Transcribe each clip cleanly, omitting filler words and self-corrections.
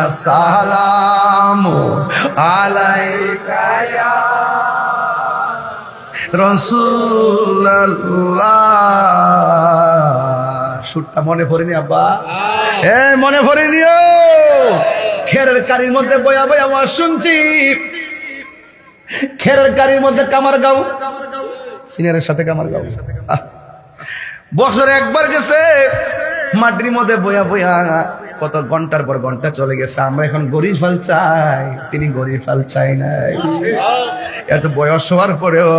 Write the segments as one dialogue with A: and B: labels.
A: আসসালামু আলাইকা ইয়া রাসূলুল্লাহ। সুরটা মনে পড়েনি আব্বা? মনে পড়েনিও? খেরের কারির মধ্যে বয়া বয়া আওয়াজ শুনছি, খেরের কারির মধ্যে কামার গাও, সিনিয়রের সাথে কামার গাও। বছরে একবার গেছে মাটির মধ্যে বয়া বয়া, কত ঘন্টার পর ঘন্টা চলে গেছে। আমরা এখন গরিব ফাল চাই, তিনি গরিব ফাল চাই নাই। এত বয়স হওয়ার পরেও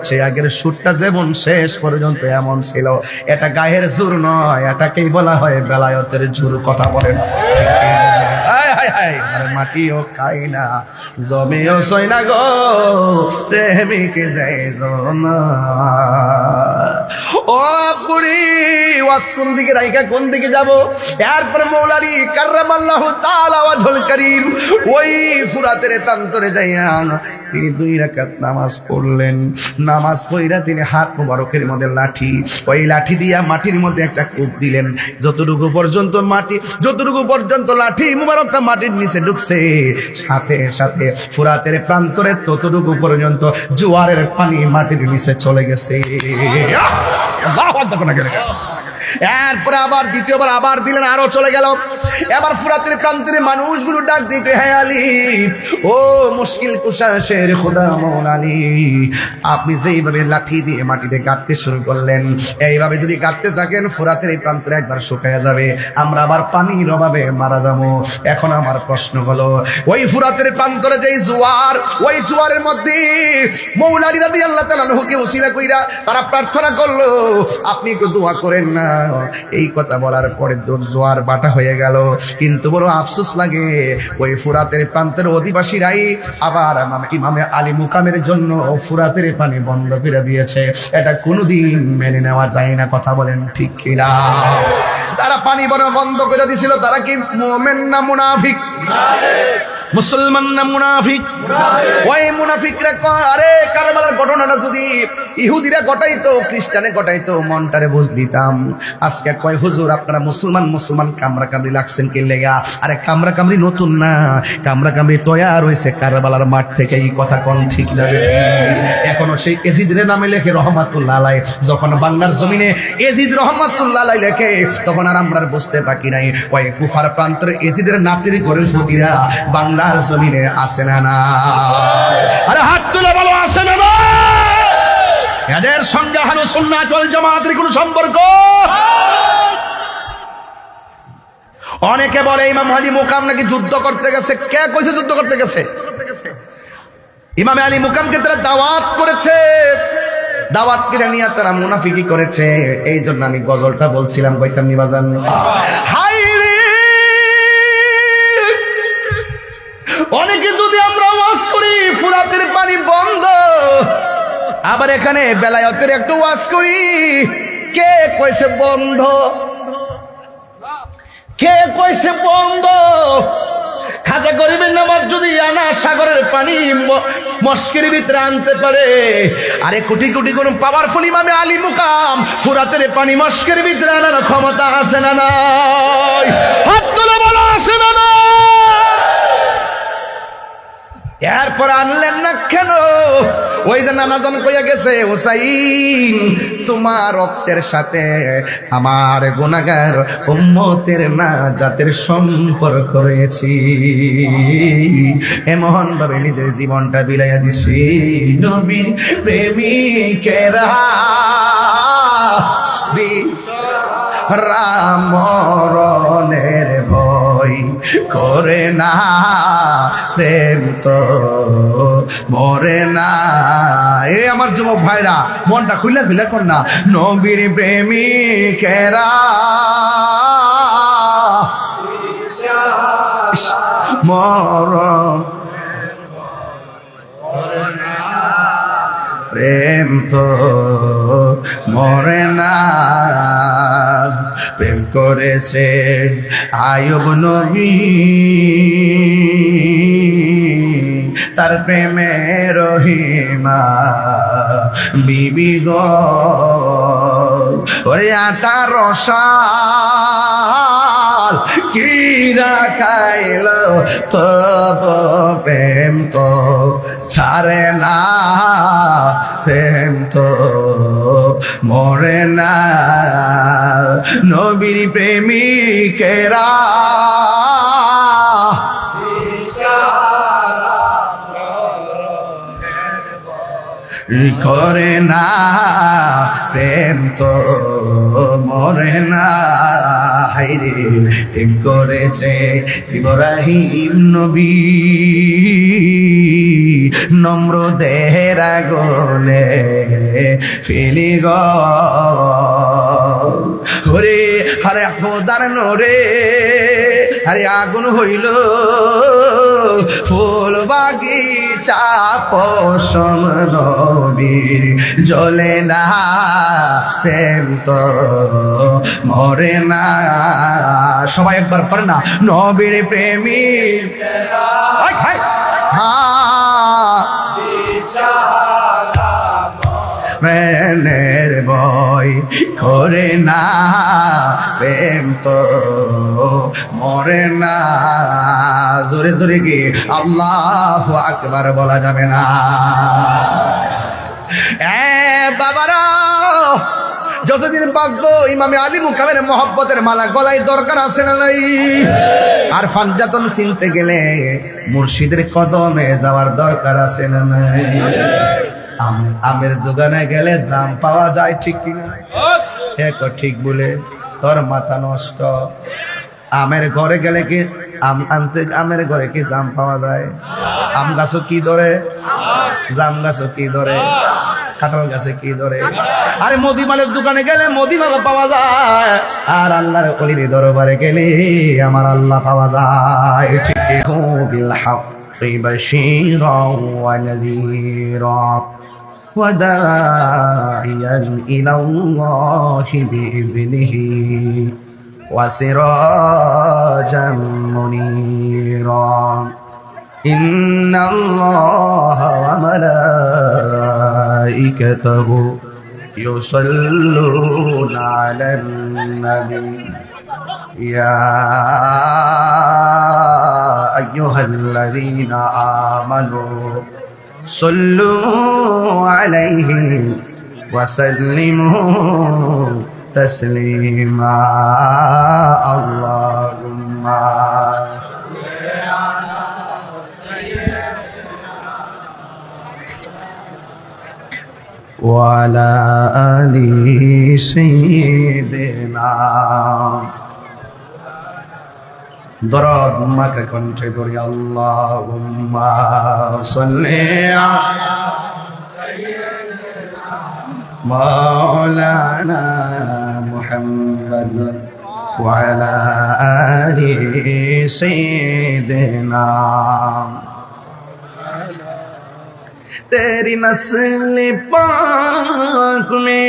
A: সেই আগের সুরটা যেমন শেষ পর্যন্ত এমন ছিল। এটা গায়ের জোর নয়, এটাকেই বলা হয় বেলায়তের জোর। কথা বলেন আরে মাটিও খাই না, জমিও সই না গো, প্রেমিক যাই না। ও বুড়ি ওয়াজ কোন দিকে রাইকা কোন দিকে যাব? এরপর মৌলালী কাররামাল্লাহু তাআলা ওয়াজহুল কারীম ওই ফুরাতের প্রান্তরে যাইয়া তিনি 2 রাকাত নামাজ পড়লেন। নামাজ পড়া তিনি হাত মোবারকের মধ্যে লাঠি, ওই লাঠি দিয়া মাটির মধ্যে একটা কূপ দিলেন। যতটুকু পর্যন্ত লাঠি মোবারকটা মাটির নিচে ঢুকছে, সাথে সাথে ফুরাতের প্রান্তরে ততটুকু পর্যন্ত জোয়ারের পানি মাটির নিচে চলে গেছে। আল্লাহু আকবার। এরপরে আবার দ্বিতীয়বার আবার দিলেন, আরো চলে গেল। এবার ফুরাতের প্রান্তের মানুষগুলো ডাক দিকে, হে আলী, ও মুশকিল কুশা শের খোদা মৌলা আলী, আপনি যেইভাবে লাঠি দিয়ে মাটিতে গাঁটতে শুরু করলেন, এইভাবে যদি গাঁটতে থাকেন ফুরাতের এই প্রান্তরে একবার শুকায়া যাবে, আমরা আবার পানির অভাবে মারা যাবো। এখন আমার প্রশ্ন হলো, ওই ফুরাতের প্রান্তরে যেই জোয়ার, ওই জোয়ারের মধ্যে মৌলা আলী রাদিয়াল্লাহু তাআলা আনহুকে ওসিলা কইরা তারা প্রার্থনা করলো, আপনি একটু দোয়া করেন না। এই কথা বলার পরে জোয়ার বাটা হয়ে গেল। কিন্তু বড় আফসোস লাগে, ওই ফুরাতের প্রান্তের অধিবাসীরাই আবার ইমামে আলী মুকামের জন্য ফুরাতের পানি বন্ধ করে দিয়েছে। এটা কোনোদিন মেনে নেওয়া যায় না। কথা বলেন ঠিক কিনা? তারা পানি বন্ধ করে দিয়েছিল। তারা কি মুমিন না মুনাফিক? মুসলমান না মুনাফিক? ওই মুনাফিকরা কয়, আরে কারবালার ঘটনাটা যদি ইহুদিরা ঘটাইতো, খ্রিস্টানে ঘটাইতো, মনটারে বুঝ দিতাম। আজকে কয়, হুজুর আপনারা মুসলমান কামরা কামড়ি লাগছেন কি লেগা? আরে কামরা কামড়ি নতুন না, কামরা কামড়ি তৈয়ার হয়েছে কারবালার মাঠ থেকে। এই কথা কোন ঠিক না? এখনো সেই এজিদের নামে লেখে রহমাতুল্লাহ আলাইহি। যখন বাংলার জমিনে এজিদ রহমাতুল্লাহ আলাইহি লেখে, তখন আর আমরা বুঝতে বাকি নাই ওই কুফার প্রান্তরে এজিদের নাতির করে সতীরা বাংলার জমিনে আসে না না? আরে হাত তুলে বলো, আসে না না? এদের সঙ্গে আহলুস সুন্নাত ওয়াল জামাতের কোন সম্পর্ক? অনেকে বলে ইমাম আলী মুকাম নাকি যুদ্ধ করতে গেছে। কে কইছে যুদ্ধ করতে গেছে? ইমাম আলী মুকামকে তারা দাওয়াত করেছে, দাওয়াত করে নিয়ে তারা মুনাফিকি করেছে। এই জন্য আমি গজলটা বলছিলাম, কইতাম নিবাজান, হাই রে অনেকে যদি আমরা ওয়াজ করি ফুরাতের পানি বন্ধ, আবার এখানে বেলায়েতের একটু ওয়াজ করি, কে কইছে বন্ধ? কে কইছে বন্ধ? খাজা গরিবের নামাজ যদি আনা সাগরের পানি মস্কের ভিতরে আনতে পারে, আরে কোটি কোটি কোন পাওয়ারফুল ইমামে আলী মুকাম ফুরাতের পানি মস্কের ভিতরে আনার ক্ষমতা আছে না নাই? হাত তুলে বলো, আছে না না? এরপর আনলেন না কেন? ওই যে নানাজন কইয়া গেছে, হুসাইন তোমার রক্তের সাথে আমার গুনাহগার উম্মতের নাজাতের সম্পর্ক রয়েছে। এমন ভাবে নিজের জীবনটা বিলাইয়া দিছি। নবীর প্রেমিকেরা মরণের ভয় করে না, প্রেম তো মরে না। এ আমার যুবক ভাইরা, মনটা খুলে খুলে কর না। নবীর প্রেমিকেরা মরণ প্রেম তো মরে না। প্রেম করেছে আয়ুব নবী, তার প্রেমে রহিমা বিবি গো, ওরে 18 সাল কি না খাইল তব প্রেম তো ছাড়ে না, প্রেম তো মরে না। নবীর প্রেমিকেরা করে না, প্রেম তো মরে না। হাইরে প্রেম করেছে ইব্রাহিম নবী, নম্র দেহের আগুনে ফেলি গো। ওরে আরে খোদার নরে আরে আগুন হইল ফুল বাগিচা পশম নবীর জ্বলে না, প্রেম তো মরে না। সবাই একবার পড়ে না, নবীর প্রেমী প্রেমের বই করে না, প্রেম তো মরে না। জোরে জোরে কি আল্লাহু আকবার বলা যাবে না? বাবারা, যতদিন বাঁচবো ইমামে আলী মুকামের মহব্বতের মালা গলায় দরকার আছে না নাই? আর ফানজাতন চিনতে গেলে মুর্শিদের কদমে যাওয়ার দরকার আছে না নাই? আমের দোকানে গেলে জাম পাওয়া যায়, ঠিক কিনা? ঠিক বলে তোর মাথা নষ্ট। আমের ঘরে গেলে কি আম আনতে, আমের ঘরে কি জাম পাওয়া যায়? আম গাছও কি ধরে, জাম গাছও কি ধরে, কাঁঠাল গাছে কি ধরে? আরে মদিমালের দোকানে গেলে মদিমাল পাওয়া যায়, আর আল্লাহর ওলির দরবারে গেলে আমার আল্লাহ পাওয়া যায়। ঠিক বিল হাক্কি বাশীরা ওয়া নাযীরা وداعيا إلى الله بإذنه وسراجا منيرا إن الله وملائكته يصلون على النبي يا أيها الذين آمنوا صلوا عليه وسلموا تسليما اللهم وعلى آل سيدنا দরদ মাকে কণ্ঠে করি আল্লাহুম্মা সাল্লি আলা সাইয়্যিদিনা মাওলানা মুহাম্মদ ওয়া আলা আলি সাইয়্যিদিনা। তেরি নসল পাক মে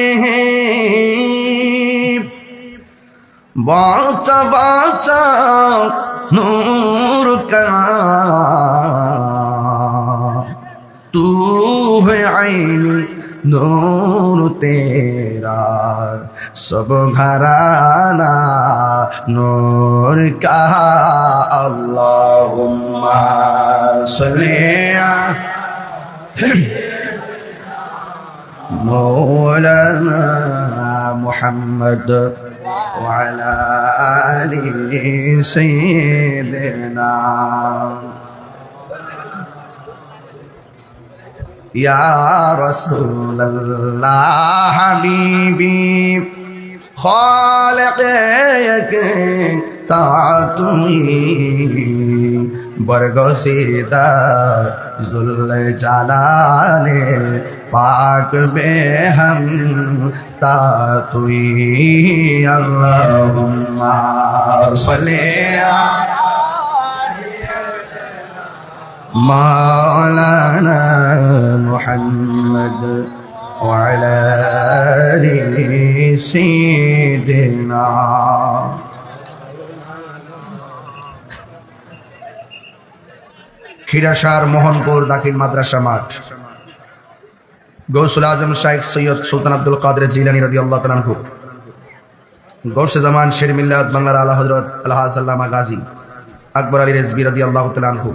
A: बाचा बाचा नूर का तू है आईनी नूर तेरा सब घराना नूर का। अल्लाहुम्मा सल्ली मौलाना मुहम्मद وعلى آل سيدنا يا رسول الله حبيبي خالق تعطي برگزیدہ ذل جلالِ پاک بے ہم تاتوی اللہم صلی مولانا محمد وعلى آل سيدنا। খিরাসার মোহনপুর দাখিল মাদ্রাসা মাঠ, গৌসুল আজম শাইখ সৈয়দ সুলতান আব্দুল কাদের জিলানী রাদিয়াল্লাহু তাআলা আনহু গৌসে জামান শের মিল্লাত বাংলার আলা হযরত আল্লাহ সাল্লামা গাজী আকবর আলী রেজভী রাদিয়াল্লাহু তাআলা আনহু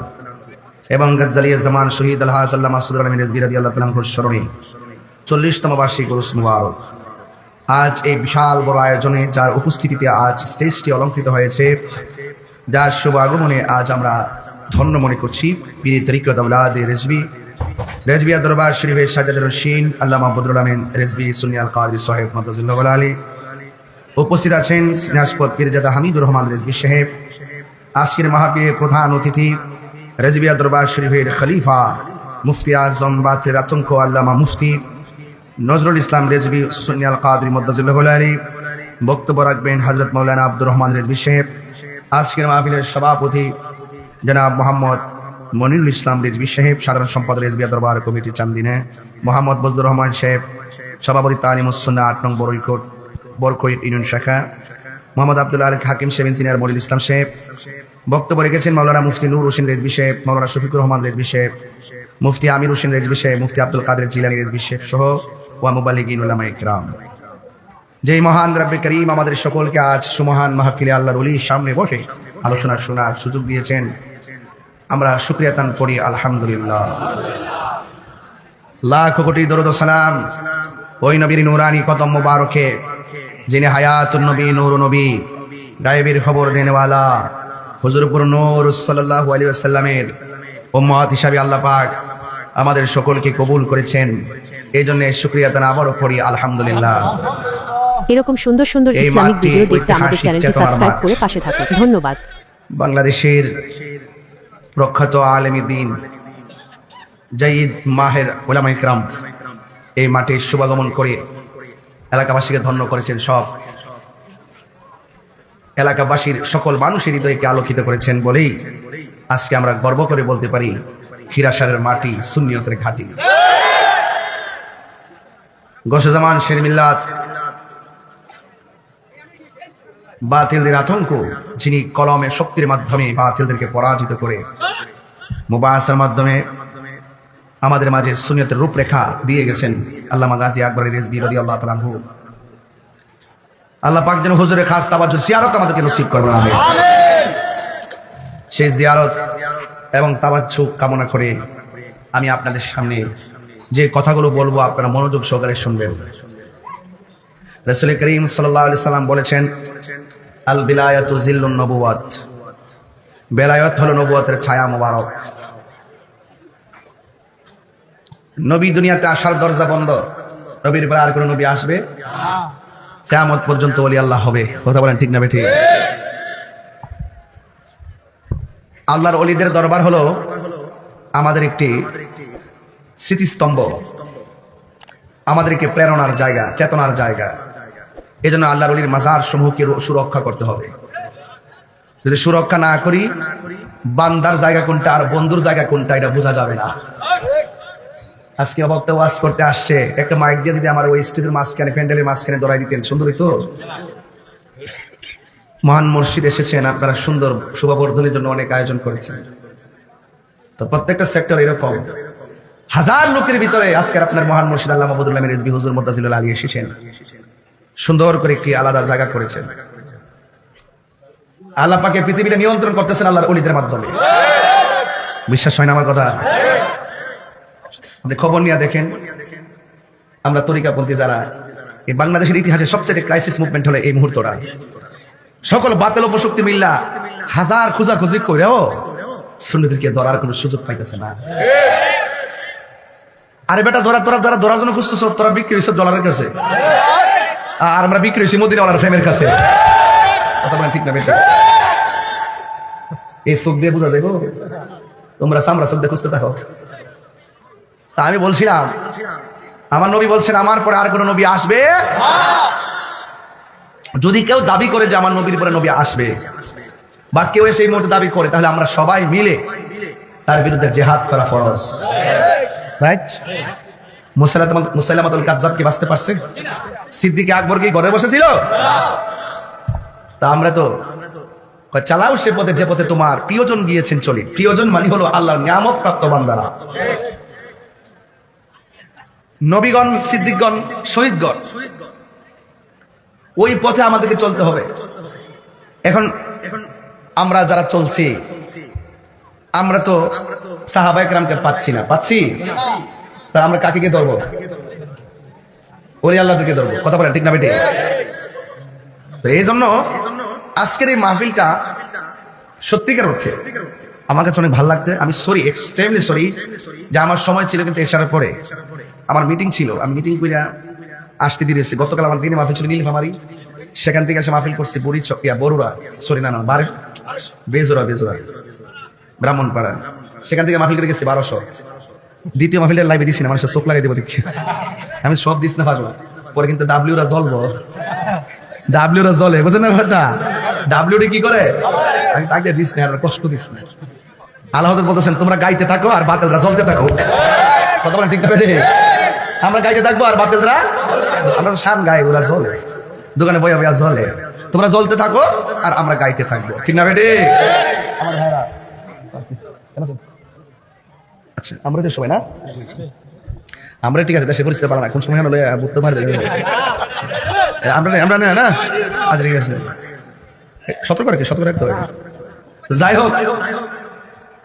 A: এবং গজ্জালিয়া জামান শহীদ আল্লাহ সাল্লামা মাসুদ আলী রেজভী রাদিয়াল্লাহু তাআলা আনহুর স্মরণে 40তম বার্ষিক উরুস মুবারক। আজ এই বিশাল বড় আয়োজনে যার উপস্থিতিতে আজ স্টেজটি অলঙ্কৃত হয়েছে, যার শুভ আগমনে আজ আমরা ধন্য মনে করছি পীর তরিকত আওলাদ রেজভিয়া দরবার শরীফের সাজ্জাদুর রশিদ আল্লামা বদরুল আমিন রেজভী সুন্নি আল কাদরি সাহেব মাদ্দাজিল্লাহু আলী। উপস্থিত আছেন স্নেহাস্পদ পীরজাদা হামিদুর রহমান রেজভী সাহেব। আজকের মাহফিলের প্রধান অতিথি রেজভিয়া দরবার শরীফের খলিফা মুফতি আজম বাতিল আতঙ্ক আল্লামা মুফতি নজরুল ইসলাম রেজভী সুন্নি আল কাদরি মাদ্দাজিল্লাহু আলী। বক্তব্য রাখবেন হযরত মাওলানা আব্দুর রহমান রেজভী সাহেব। আজকের মাহফিলের সভাপতি জনাব মোহাম্মদ মনিরুল ইসলাম রেজভী সাহেব, সাধারণ সম্পাদক রেজভিয়া দরবার কমিটি চান্দিনা। মোহাম্মদ বজলুর রহমান সাহেব, সভাপতি তালিমুস সুন্নাহ ৮ নং বরকৈট ইউনিয়ন শাখা। মোহাম্মদ আব্দুল আলী হাকিম সাহেব, ইঞ্জিনিয়ার মনিরুল ইসলাম সাহেব। বক্তব্য রেখেছেন মাওলানা মুফতি নূর হোসেন রেজভী সাহেব, মাওলানা শফিকুর রহমান রেজভী সাহেব, মুফতি আমির হোসেন রেজভী সাহেব, মুফতি আব্দুল কাদের জিলানী রেজভী সাহেব সহ ওয়া মুবাল্লিগিন উলামায়ে কিরাম। যেই মহান রব্বে করিম আমাদের সকলকে আজ সুমহান মাহফিলে আল্লাহর ওলির সামনে বসে আলোচনা শোনার সুযোগ দিয়েছেন, আমরা শুকরিয়া তান করি আলহামদুলিল্লাহ। লাখ কোটি দরুদ ও সালাম ওই নবীর নূরানি কদম মুবারকে, যিনি হায়াতুন নবী, নূর নবী, গায়েবের খবর দেনেওয়ালা হুজুরপুর নূর সাল্লাল্লাহু আলাইহি ওয়াসাল্লামের উম্মত হিসাবে আল্লাহ পাক আমাদের সকলকে কবুল করেছেন। এই জন্য শুকরিয়া তান আবারও করি আলহামদুলিল্লাহ।
B: এরকম সুন্দর সুন্দর ইসলামিক ভিডিও দেখতে আমাদের চ্যানেলটি সাবস্ক্রাইব করে পাশে থাকুন। ধন্যবাদ।
A: বাংলাদেশের প্রখ্যাত আলেমী দ্বীন জাইদ মাহের উলামায়ে কিরাম এই মাঠে শুভাগমন করে এলাকাবাসীকে ধন্য করেছেন, সব এলাকাবাসীর সকল মানুষের হৃদয়কে আলোকিত করেছেন বলেই আজকে আমরা গর্ব করে বলতে পারি খিরাসারের মাটি সুন্নিয়তের ঘাঁটি। গৌসে জামান শের মিল্লাত বাতিলদের আতঙ্ক, যিনি কলমের শক্তির মাধ্যমে বাতিলদেরকে পরাজিত করে মুবাসার মাধ্যমে আমাদের মাঝে সুন্নিয়তের রূপরেখা দিয়ে গেছেন আল্লামা গাজী আকবর রেজভী রাদিয়াল্লাহু তাআলা আনহু। আল্লাহ পাক যেন হুজুরের খাস তাওয়াজ্জুহ জিয়ারত আমাদেরকে নসিব করবেন, আমিন। সেই জিয়ারত এবং তাওয়াজ্জুহ কামনা করে আমি আপনাদের সামনে যে কথাগুলো বলবো আপনারা মনোযোগ সহকারে শুনবেন। রাসূল করিম সাল্লাল্লাহু আলাইহি সাল্লাম বলেছেন, আল বিলায়াতু জিল্লুন নবুওয়াত, বেলায়েত হলো নবুয়তের ছায়া মোবারক। নবী দুনিয়াতে আসার দরজা বন্ধ, নবীর পরে আর কোন নবী আসবে কিয়ামত পর্যন্ত ওলি আল্লাহ হবে। কথা বলেন ঠিক না বেঠিক? আল্লাহর ওলিদের দরবার হলো আমাদের একটি স্মৃতিস্তম্ভ, আমাদেরকে প্রেরণার জায়গা, চেতনার জায়গা। এজন্য আল্লাহর ওলির মাজার সমূহকে সুরক্ষা করতে হবে। যদি সুরক্ষা না করি, বান্দার জায়গা কোনটা আর বন্ধুর জায়গা কোনটা এটা বোঝা যাবে না। আজকে বক্তা ওয়াজ করতে আসছে, একটা মাইক দিয়ে যদি আমার ওই স্টেজের মাঝখানে, প্যান্ডেলের মাঝখানে দৌড়াই দিতেন, সুন্দর হইতো। মহান মুর্শিদ এসেছেন, আপনারা সুন্দর শোভাবর্ধনের জন্য অনেক আয়োজন করেছেন। তো প্রত্যেকটা সেক্টর এরকম হাজার লোকের ভিতরে আজকের আপনার মহান মুর্শিদ আল্লামা বদরুল আমিন রেজভী হুজুর মুদ্দাসিরুল আলী এসেছেন, সুন্দর করে একটি আলাদা জায়গা করেছেন। আল্লাহ পাকে পৃথিবীটা নিয়ন্ত্রণ করতেছেন আল্লাহর ওলিদের মাধ্যমে। বিশ্বাস হয় না আমার কথা? আপনি খবর নিয়ে দেখেন, আমরা তরিকাপন্থী যারা, এই বাংলাদেশের ইতিহাসে সবচেয়ে ক্রাইসিস মুভমেন্ট হলো এই মুহূর্তটা। সকল বাতিল উপশক্তি মিল্লা হাজার খোঁজাখুঁজি করেও সুন্নিদেরকে ধরার কোনো সুযোগ পাইতেছে না। আরে বেটা, ধরার জন্য খুঁজতেছ, তোরা বিক্রি হয়েছে ডলারের কাছে, আর আমরা বিক্রি হয়েছি মদিনাওয়ালার ফ্রেমের কাছে। কথা বলেন ঠিক না বেটা? এই চোখ দিয়ে বোঝা যাইব, তোমরা চামড়া চোখ দিয়ে খুঁজতে থাকো। তা আমি বলছিলাম, আমার নবী বলছেন আমার পরে আর কোন নবী আসবে। যদি কেউ দাবি করে যে আমার নবীর পরে নবী আসবে, বা কেউ সেই মুহূর্তে দাবি করে, তাহলে আমরা সবাই মিলে তার বিরুদ্ধে জিহাদ করা ফরজ। রাইট? মুসাইলামাতুল কাযযাব কি বাঁচতে পারছে? সিদ্দিক আকবর কি ঘরে বসেছিল? তা আমরা তো চালাও সে পথে যে পথে তোমার প্রিয়জন গিয়েছেন চলি। প্রিয়জন মানে হলো আল্লাহর নিয়ামত প্রাপ্ত বান্দারা, নবীগণ, সিদ্দিকগণ, শহীদগণ। ওই পথে আমাদেরকে চলতে হবে। এখন আমরা যারা চলছি, আমরা তো সাহাবায়ে কেরামকে পাচ্ছি না, পাচ্ছি? তা আমরা কাকে কে ধরবো? ওলি আল্লাহকে ধরবো। কথা বলেন ঠিক না বেটে? তো এই জন্য আজকের এই মাহফিলটা সত্যিকার অর্থে আমার কাছে অনেক ভালো লাগছে। আমি সরি, এক্সট্রিমলি সরি যে আমার সময় ছিল কিন্তু এশারের পরে আমার মিটিং ছিল, আমি মিটিং করে আসতে দিয়েছি। গতকাল আমার দিনে মাহফিল ছিল নীলফামারী, সেখান থেকে এসে মাহফিল করছি বুড়ি চকিয়া বরুড়া, সরি না বারে বেজোরা ব্রাহ্মণপাড়া, সেখান থেকে মাহফিল করে গেছি 1200। দ্বিতীয় মাহফিলের লাইভে দিছি না, মানুষের চোখ লাগাই দেবো দেখি, আমি সব দিস না পাগলা, পরে কিন্তু ডাব্লিউরা জ্বলবো, ডাব্লিউরা জ্বলে, বুঝেন না ব্যাপারটা? ডাব্লিউডি কি করে? আমি তাকে দিস না, আর কষ্ট দিস না। আল্লাহ বলতেছেন তোমরা গাইতে থাকো আর বাতিলরা জ্বলতে থাকো। কথা বলেন ঠিক না বেটে? আমরা গাইতে থাকবো আর বাতিলরা, আমরা শান গাই, ওরা জ্বলে, দোকানে বইয়া বইয়া জ্বলে, তোমরা জ্বলতে থাকো আর আমরা গাইতে থাকবো। ঠিক না বেটে? আমার ভাইরা আচ্ছা, আমরা তো সবাই না, আমরা ঠিক আছে, দেশে পরিস্থিতি পারা না, কোন সময় বুঝতে পারি আমরা না, আজ ঠিক আছে, সতর্ক রাখতে হবে। যাই হোক,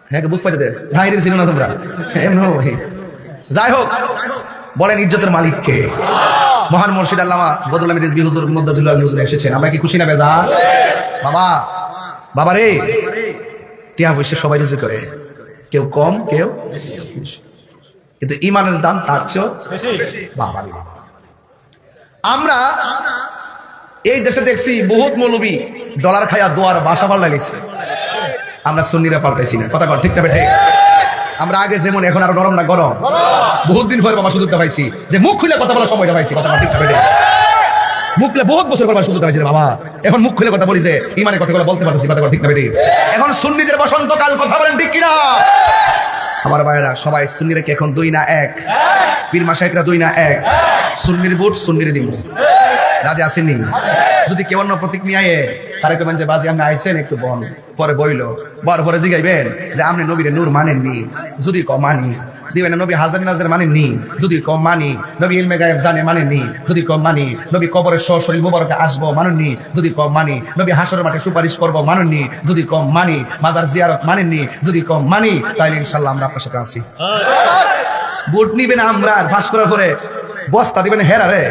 A: হ্যাঁ বুক পাইতে দে ভাই, ছিল না তোমরা, যাই হোক, বলেন ইজ্জতের মালিক কে? মহান মুর্শিদ আল্লামা বদরুল আমিন রিজভী হুজুর মুদ্দাজিল্লাহ হুজুর এসেছেন। আমরা কি খুশি না বেজার? বাবা রে, টিয়া পয়সা সবাই রিজিক করে, কেউ কম কেউ বেশি, কিন্তু ইমানের দাম তার চেয়েও বাবা। আমরা এই দেশে দেখছি বহুত মৌলবী ডলার খায়া দোয়ার বাসা পাল্টা গেছে, আমরা সুন্নিরা পাল্টাইছি না। কথা কর ঠিক না বেঠে? আমরা আগে যেমন, এখন আরো নরম না গরম? বহুত দিন পরে বাবা সুযোগটা পাইছি যে মুখ খুলে কথা বলার সময়টা পাইছি। কথা ঠিক না বেঠে? মুখ খুলে বহুত বছর পর সুযোগটা পাইছি বাবা, এখন মুখ খুলে কথা বলি যে ইমানের কথাগুলো বলতে পারতেছি। কথা ঠিক না বেঠে? এখন সুন্নিদের বসন্তকাল, কথা বলেন ঠিক কিনা? আমার ভাইয়েরা সবাই সুন্নিরা কি এখন 2 না 1? পীর মাশায়েখরা 2 না 1? সুন্নির বুট সুন্নির দিব, রাজি আসেননি? যদি কেউ অন্য প্রতীক নিয়ে আয়ে তারে কবেন যে বাজি আপনি আইছেন একটু বল, পরে বইলো বর পরে জিগাইবেন যে আপনি নবীরে নূর মানেননি, যদি ক মানি দিবেন। নবী হাজার নাজের মানেননি, যদি কম মানি। নবী ইলমে গায়েব জানে, মানেননি, যদি কম মানি। নবী কবরের শরীর মুবারকে আসবো, মানেননি, যদি কম মানি। নবী হাসরের মাঠে সুপারিশ করবো, মানেননি, যদি কম মানি। মাজার জিয়ারত মানেননি, যদি কম মানি। তাইলে ইনশাআল্লাহ আমরা আপনার সাথে আছি। ভোট নিবেন আমরা, ফাঁস করার পরে বস্তা দিবেন হেরারে।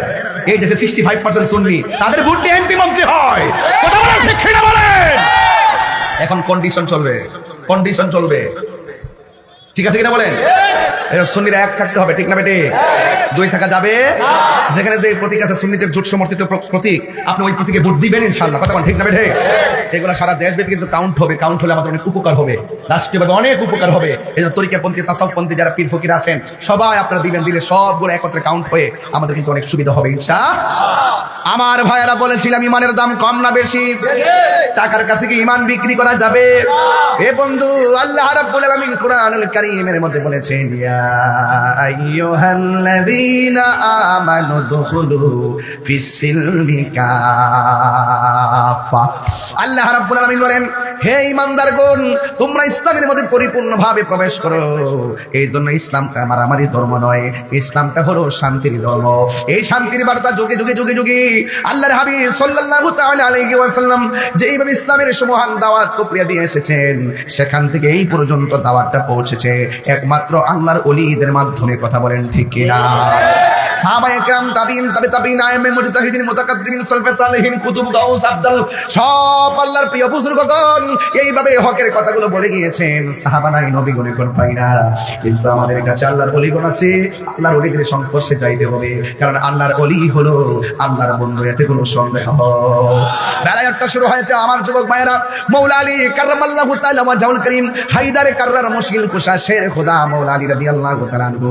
A: এই দেশে 65% সুন্নি, তাদের ভোট দিয়ে এমপি মন্ত্রী হয়। কথা বলেন ঠিক কিনা বলেন? এখন কন্ডিশন চলবে, ঠিক আছে কিনা বলেন? সুন্নিরা 1 থাকতে হবে, ঠিক না বেটে? 2 থাকা যাবে? যেখানে যে প্রতীক আছে সুন্নিদের জোট সমর্থিত প্রতীক, আপনি ওই প্রতীকে ভোট দিবেন ইনশাআল্লাহ। কথা বলেন ঠিক না বেটে? এগুলো সারা দেশব্যাপী কিন্তু কাউন্ট হবে, কাউন্ট হলে আমাদের অনেক উপকার হবে, রাষ্ট্রীয়ভাবে অনেক উপকার হবে। এই জন্য তরিকাপন্থী, তাসাউফপন্থী যারা পীর ফকির আছেন সবাই আপনারা দিবেন, দিলে সবগুলো একত্রে কাউন্ট হয়ে আমাদের কিন্তু অনেক সুবিধা হবে ইনশাআল্লাহ। আমার ভাইয়েরা বলেছিলাম ইমানের দাম কম না বেশি? টাকার কাছে কি ইমান বিক্রি করা যাবে? এ বন্ধু, আল্লাহ রাব্বুল আলামিন কোরআনুল কারীমের মধ্যে বলেছেন, ইয়া আইয়ুহাল্লাযীনা আমানু দুখুলু ফিস-সিলমি কাফা। আল্লাহ রাব্বুল আলামিন বলেন, হে ঈমানদারগণ, তোমরা ইসলামের মধ্যে পরিপূর্ণভাবে প্রবেশ করো। এই জন্য ইসলামটা মারামারি ধর্ম নয়, ইসলামটা হলো শান্তির ধর্ম। এই শান্তির বার্তা যুগে যুগে যুগে যুগে আল্লাহর হাবিব সাল্লাল্লাহু তাআলা আলাইহি ওয়াসাল্লাম যেইভাবে ইসলামের সুমহান দাওয়াত প্রক্রিয়া দিয়ে এসেছেন, সেখান থেকে এই পর্যন্ত দাওয়াতটা পৌঁছেছে একমাত্র আল্লাহর ওলিদের মাধ্যমে। কথা বলেন ঠিক কিনা? সাহাবায়ে কেরাম, তাবিঈন, তাবিঈন, আইম্মে মুজতাহিদিন, মুতাকাদ্দিমিন, সালফে সালেহিন, কুতুব, গাউস, আবদাল, সব আল্লাহর প্রিয় বুজুর্গগণ এইভাবে হকের কথাগুলো বলে গিয়েছেন। সাহাবা নাই, নবীগণ কোন পাই না, কিন্তু আমাদের কাছে আল্লাহর ওলিগণ আছে। আল্লাহর ওলিদের সংস্পর্শে যাইতে হবে, কারণ আল্লাহর ওলি হলো আল্লাহর বন্ধু, এতে কোনো সন্দেহ। বেলায়েতটা শুরু হয়েছে আমার যুবক ভাইয়েরা, মাওলা আলী কাররামাল্লাহু তাআলা ওয়াজহুল কারীম, হায়দারে কাররার মুশকিল কুশা শের খোদা মাওলা আলী রাদিয়াল্লাহু তাআলা আনহু,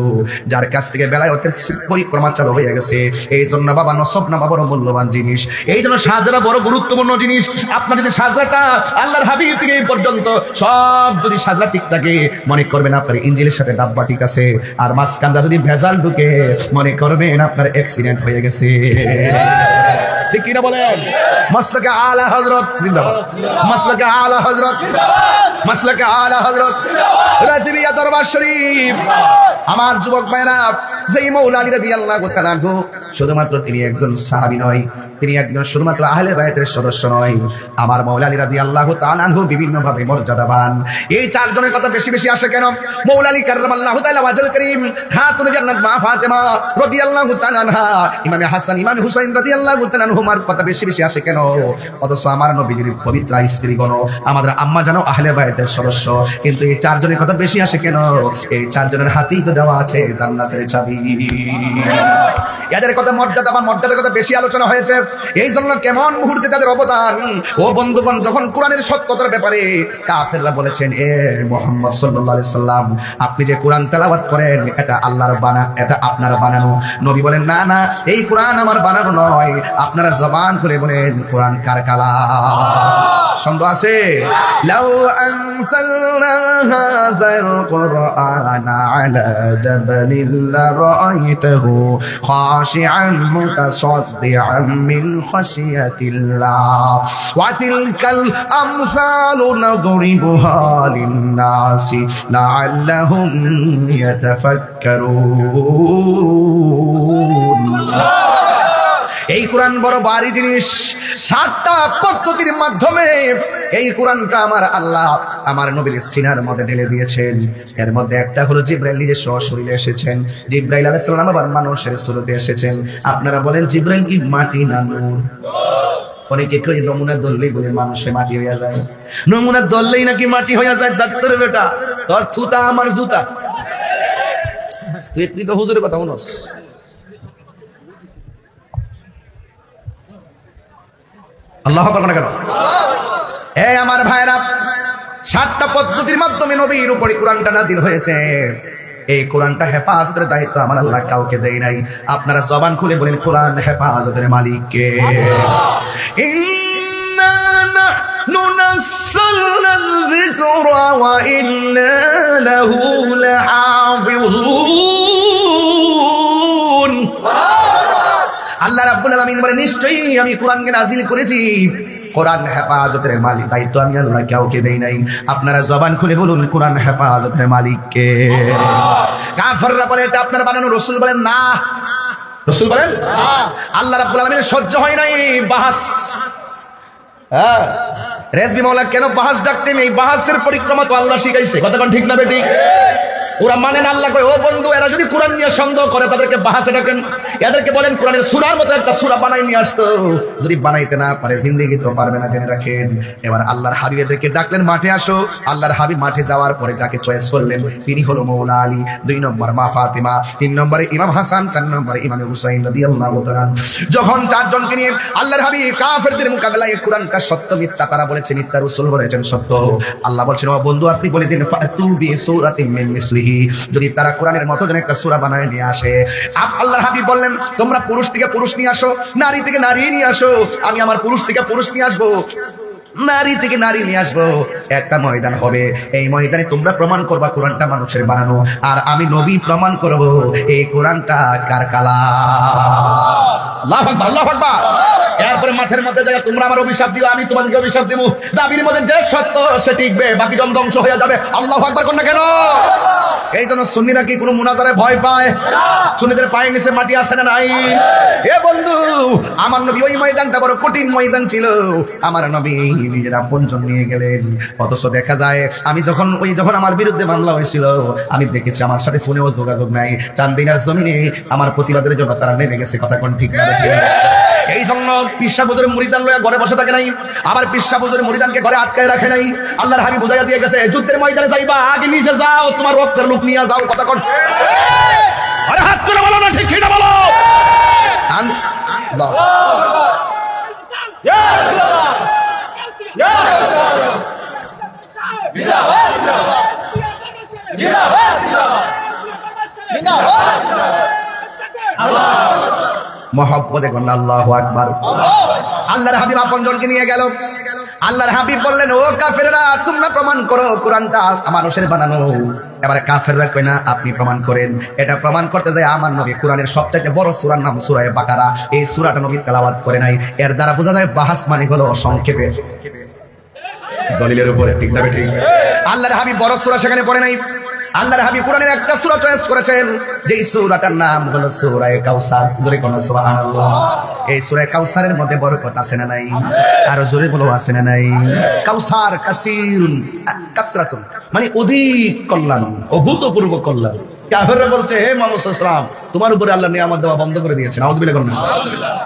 A: যার কাছ থেকে বেলায়েতের পরিক্রমা চালু হয়ে গেছে। এই জন্য বাবা নসব নামা বড় মূল্যবান জিনিস, এই জন্য সাজরা বড় গুরুত্বপূর্ণ জিনিস। আপনার যদি সাজরাটা আল্লাহর হাবিব থেকে এই পর্যন্ত সব যদি সাজরা ঠিক থাকে, মনে করবেন আপনার ইঞ্জিনের সাথে ডাব্বা ঠিক আছে, আর মাঝখানটা যদি ভেজাল ঢুকে, মনে করবেন আপনার অ্যাক্সিডেন্ট হয়ে গেছে। ঠিক কিনা বলেন? মাসলাকে আলা হযরত জিন্দাবাদ, মাসলাকে আলা হযরত, মাসলাকে আলা হযরত রাজবিয়া দরবার শরীফ। আমার যুবক ভাইরা, যেই মাওলা আলী রাদিয়াল্লাহু তাআলা আনহু, শুধুমাত্র তিনি একজন সাহাবী নয়, তিনি একজন শুধুমাত্র আহলে বায়াতের সদস্য নয়, আমার মাওলা আলী রাদিয়াল্লাহু তাআলা আনহু বিভিন্ন ভাবে মর্যাদাবান। এই চারজনের কথা বেশি বেশি আসে কেন? মাওলা আলী কাররামাল্লাহু তাআলা ওয়াজহুল কারীম, খাতুন জান্নাত মা ফাতেমা রাদিয়াল্লাহু তাআলা আনহা, ইমাম হাসান ইমাম হুসাইন রাদিয়াল্লাহু তাআলা আনহুমার কথা বেশি বেশি আসে কেন? অথচ আমার নবীর পবিত্র স্ত্রীগণ, আমাদের আম্মা জানো আহলে বায়াতের সদস্য, কিন্তু এই চারজনের কথা বেশি আসে কেন? এই চারজনের হাতেই তো দেওয়া আছে জান্নাতের চাবি। এদের কথা মর্যাদার কথা বেশি আলোচনা হয়েছে। এই জন্য কেমন মুহূর্তে তাদের অবদান। ও বন্ধুগণ, যখন কোরআনের সত্যতার ব্যাপারে কাফেররা বলেছেন, এ মুহাম্মদ সাল্লাল্লাহু আলাইহি সাল্লাম, আপনি যে কোরআন তেলাওয়াত করেন এটা আল্লাহর এটা আপনার বানানো। নবী বলেন, না না, এই কোরআন আমার বানানো নয়। আপনারা জবান করে বলেন, কোরআন কার কালাম? সন্দেহ আছে? লাউ আনসালনা হাযাল কুরআনা আলা জাবালিন লারাআইতাহু খাশিআন মুতাসাদ্দিআন মিন খাশিয়াতিল্লাহ ওয়া তিলকাল আমসালু নাদরিবুহা লিন-নাসি লাআল্লাহুম ইয়াতাফাক্কারুন। এই কোরআন বড় ভারী জিনিস। 7টা পদ্ধতির মাধ্যমে এই কোরআনটা আমার আল্লাহ আমার নবীর সিনার মধ্যে ঢেলে দিয়েছেন। এর মধ্যে একটা হলো জিবরাইল নিজে সশরীরে এসেছেন। জিবরাইল আলাইহিস সালাম আবার মানুষের সুরতে এসেছেন। আপনারা বলেন, জিবরাইল কি মাটি না নূর? অনেকে কই নমুনা ধরলেই বলে মানুষে মাটি হয়ে যায়। নমুনা ধরলেই নাকি মাটি হয়ে যায়? ডাক্তার বেটা, তোর থুতা আমার জুতা। তুই তো হুজুরের কথা বলস। আল্লাহ আকবার কেন? এই আমার ভাইরা, 7টা পদ্ধতির মাধ্যমে নবীর উপরে কোরআনটা নাজিল হয়েছে। এই কোরআনটা হেফাজতের দায়িত্ব আমার আল্লাহ কাউকে দেয় নাই। আপনারা জবান খুলে বলেন, কোরআন হেফাজতের মালিক কে? ইন্না নাহনু নাযালনা যিকরা ওয়া ইন্না লাহু লাহাফিজুন। আল্লাহ রাব্বুল আলামিন বলে, নিশ্চয়ই আমি কোরআনকে নাজিল করেছি। কোরআন হেফাজতের মালিক দায়িত্ব আমি আল্লাহ কাউকে দেই নাই। আপনারা জবান খুলে বলুন, কোরআন হেফাজতের মালিক কে? কাফেররা বলে এটা আপনার বানানো। রাসূল বলেন না। রাসূল বলেন না। আল্লাহ রাব্বুল আলামিনের সহ্য হয় নাই বাহাস। হ্যাঁ, রেজবি মাওলা কেন বাহাস ডাকতেন? এই বাহাসের পরিক্রমা তো আল্লাহ শিখাইছে। কথা কোন ঠিক না বেঠিক? ওরা মানেন আল্লাহ কয়, ও বন্ধু, এরা যদি কোরআন নিয়ে সন্দেহ করে তাদেরকে বাহাসে ডাকেন। এদেরকে বলেন কোরআনের সূরার মতো একটা সূরা বানাই নিয়ে আসতো। যদি বানাইতে না পারে জিন্দেগি তো পারবে না, জেনে রাখেন। এবার আল্লাহর হাবিব এদেরকে ডাকলেন, মাঠে আসো। আল্লাহর হাবিব মাঠে যাওয়ার পরে যাকে চয়েস করলেন তিনি হলো মাওলা আলী, 2 নম্বর মা ফাতিমা, 3 নম্বরে ইমাম হাসান, 4 নম্বরে ইমাম হুসাইন রাদিয়াল্লাহু তাআলা। যখন 4 জনকে নিয়ে আল্লাহর হাবিব কাফেরদের মোকাবেলায় কোরআনটা সত্য মিথ্যা তারা বলেছে মিথ্যা, রাসূল বলেছেন সত্য। আল্লাহ বলছেন, ও বন্ধু, আপনি বলে দিন ফাতু বিসূরাতিন মিন মিসলিহি, যদি তারা কোরআনের মতো যেন একটা সূরা বানায় নিয়ে আসে। আল্লাহর হাবিব বললেন, তোমরা পুরুষ থেকে পুরুষ নিয়ে আসো, নারী থেকে নারী নিয়ে আসো। আমি আমার পুরুষ থেকে পুরুষ নিয়ে আসবো, নারী থেকে নারী নিয়ে আসবো। একটা ময়দান হবে, এই ময়দানে তোমরা প্রমাণ করবা কোরআনটা মানুষের বানানো, আর আমি নবী প্রমাণ করব এই কোরআনটা কার কালাম। আল্লাহু আকবার, আল্লাহু আকবার। এরপরে মাঠের মধ্যে জায়গা তোমরা আমার অভিশাপ দিলে আমি তোমাদেরকে অভিশাপ দিব। দাবির মধ্যে যে সত্য সে টিকবে, বাকি জন ধ্বংস হয়ে যাবে। আল্লাহু আকবার কোন না কেন? এই জন্য সুন্নিরা কি কোনো মুনাজারে ভয় পায়? সুন্নিদের পায়ের নিচে মাটি আছে না নাই? এ বন্ধু, আমার নবী ওই ময়দানটা বড় কঠিন ময়দান ছিল। আমার নবী নিজের আপনজন নিয়ে গেলেন। অথচ দেখা যায় আমি যখন আমার বিরুদ্ধে মামলা হয়েছিল, আমি দেখেছি আমার সাথে ফোনেও যোগাযোগ নাই। চান্দিনার জমিনে আমার প্রতিবাদের জন্য তারা নেমে গেছে। কথা কোন ঠিক না? এই জন্য পিসাবুদের মুরিদান লয়া ঘরে বসে থাকে নাই, আবার পিসাবুদের মুরিদানকে ঘরে আটকায় রাখে নাই। আল্লাহর হাবিব বুঝাইয়া দিয়ে গেছে, যুদ্ধের ময়দানে যাইবা আগে নিচে যাও, তোমার রক্তের লোক নিয়ে যাও। কথা কোন? আরে হাত তুলে বলো না, ঠিক কিনা বলো? আল্লাহ ইয়া রাসূলুল্লাহ, ইয়া রাসূলুল্লাহ, জিন্দাবাদ, জিন্দাবাদ, জিন্দাবাদ, আল্লাহ মহব্বতে কোন আল্লাহু আকবার। আল্লাহর হাবিব আপনজনকে নিয়ে গেল। আল্লাহর হাবিব বললেন, ও কাফেররা, তোমরা প্রমাণ করো কোরআনটা মানুষের বানানো। এবারে কাফেররা কয় না, আপনি প্রমাণ করেন। এটা প্রমাণ করতে যায় আমার নবী কোরআনের সবচেয়ে বড় সূরার নাম সূরা বাকারা, এই সূরাটা নবী তেলাওয়াত করে নাই। এর দ্বারা বোঝা যায় বাহাস মানে হলো সংক্ষেপে দলিলের উপরে। ঠিক না ঠিক? আল্লাহর হাবিব বড় সূরা সেখানে পড়ে নাই। আল্লাহর হাবিব কোরআনের একটা সূরা চয়েস করেছেন, যেই সূরাটার নাম হলো সূরা কাউসার। জোরে কোন সুবহানাল্লাহ। এই সূরা কাউসারের মধ্যে বরকত আছে না নাই? আর জোরে বলো আছে না নাই? কাউসার কাসীরুন কাসরাতুন, মানে অধিক কল্যাণ, অভূতপূর্ব কল্যাণ। কাফেররা বলছে, হে মুহাম্মদ সাল্লাল্লাহু আলাইহি ওয়াসাল্লাম, তোমার উপরে আল্লাহ নিয়ামত দেওয়া বন্ধ করে দিয়েছেন। নাউযুবিল্লাহ করুন।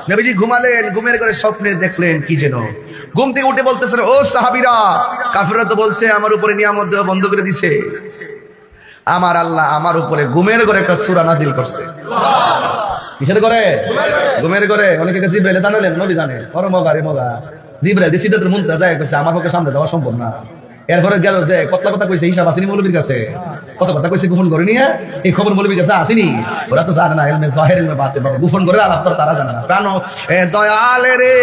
A: নবীজি ঘুমালেন, ঘুমের ঘরে স্বপ্নে দেখলেন কি যেন। ঘুম থেকে উঠে বলতেছেন, ও সাহাবীরা, কাফেররা তো বলছে আমার উপরে নিয়ামত দেওয়া বন্ধ করে দিয়েছে। আমার আল্লাহ আমার উপরে ঘুমের ঘরে একটা সূরা নাজিল করছে। কিসের ঘরে? ঘুমের ঘরে। অনেকে জিবরাইল জানেন, নবী জানে। ওরে মগা রে মগা, জিবরাইল সিদরাতুল মুনতাহা যায় কইছে আমার পক্ষে সামনে যাওয়া সম্ভব না। এরপরে গেল যে কথা কইছে, হিসাব আসেনি মৌলবীর কাছে, কথা কইছে গোপন করে নিয়ে, এই খবর মৌলবীর কাছে আসেনি। ওরা তো জানে না ইলমে জাহির ইলমে বাতিন, গোপন করে আলাপ তো তারা জানে না। প্রাণ দয়ালে রে,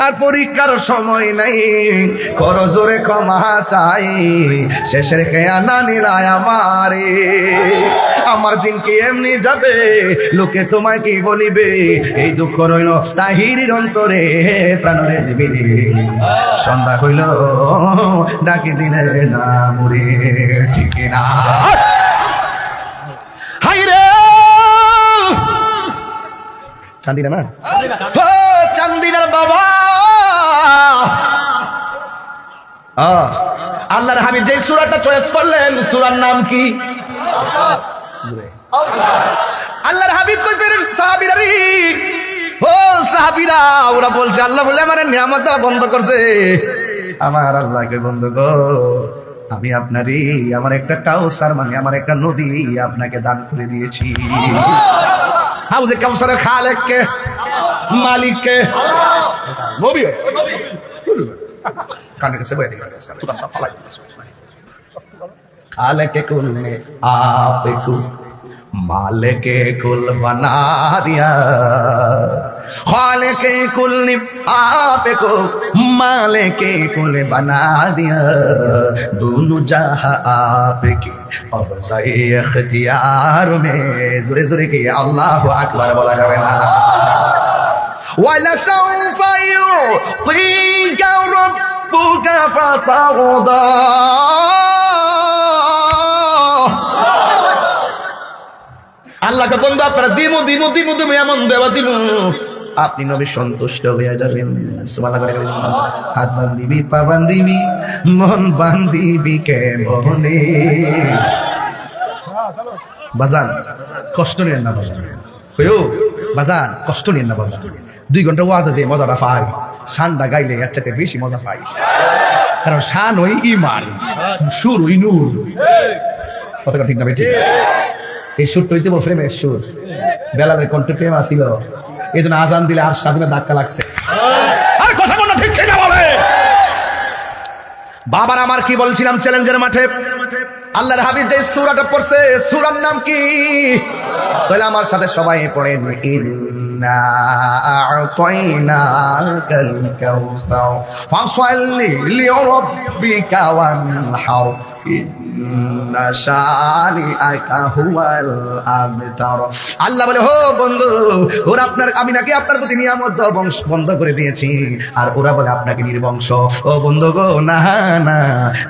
A: আর পরীক্ষার সময় নাই, কর জোরে ক্ষমা চাই, শেষের খেয়ানা নিলায় আমারে। আমার দিন কি এমনি যাবে, লোকে তোমায় কি বলিবে, এই দুঃখ রইল তাহিরির অন্তরে, প্রাণরে জীবিনি। সন্ধ্যা হইল ডাকি দিনের না মুরে, ঠিক না? হাই রে চান্দিনা না, ও চান্দিনার বাবা। আল্লাহর হাবিব যে সূরাটা চয়েস করলেন, সূরার নাম কি? আল্লাহর হাবিব কইতেন, সাহাবীরা রে, ও সাহাবীরা, ওরা বলছে আল্লাহ বলে আমার নিয়ামত দেওয়া বন্ধ করছে। আমার আল্লাহকে বন্ধু গো, আমি আপনারই আমার একটা কাউসার, মানে আমার একটা নদী আপনাকে দান করে দিয়েছি। হাউজে কাউসারের খালেক কে? মালিক কে? নবী। কানে কাছে বই দিছে, সুদান তা ফালাই দিছে। খালেক কুল ने आपको मालिक कुल बना दिया, खालिक कुल ने आपको मालिक कुल बना दिया, दोनों जहां आपके और ज़ाए इख्तियार में। जोरे जोरे के अल्लाह अकबर बोला जावे ना। ولسوف يعطيك ربك فترضى। আল্লাহকে বন্ধু আপনারা দিমু দিমু দিমু দিমু এমন দেওয়া দিমু, আপনি নবী সন্তুষ্ট হয়ে যাবেন। সুবহানাল্লাহ করে হাত বান্ধিবি, পা বান্ধিবি, মন বান্ধিবি কে মনে। বাজান কষ্ট নেন না, বাজান কইও বাজান কষ্ট নেন না। বাজান 2 ঘন্টা ওয়াজ আছে, মজাটা পাই। শানটা গাইলে এর চাইতে বেশি মজা পাই, কারণ শান ওই ঈমান, সুর ওই নূর। কথাটা ঠিক না ভাই? ঠিক। এই সুরটা হইতে প্রেমের সুর, বেলালের কণ্ঠে প্রেম আসিল, এই জন্য আজান দিলে আর সাজিমে ধাক্কা লাগছে। আর কথা বলো ঠিক কিনা বলে? বাবার আমার কি বলছিলাম চ্যালেঞ্জের মাঠে, আল্লাহর হাবিব যে সূরাটা পড়ছে, সূরার নাম কি? তাহলে আমার সাথে সবাই পড়েন, ইন্না আ'তাইনাকাল কাউসার ফাসাল্লি লিরাব্বিকা ওয়ানহার ইন্না শানিআকা হুয়াল আবতার। আল্লাহ বলে, হো বন্ধু, ওরা আপনার, আমি নাকি আপনার প্রতি নিয়ামত বন্ধ করে দিয়েছি, আর ওরা বলে আপনাকে নির্বংশ। ও বন্ধু গো, না না,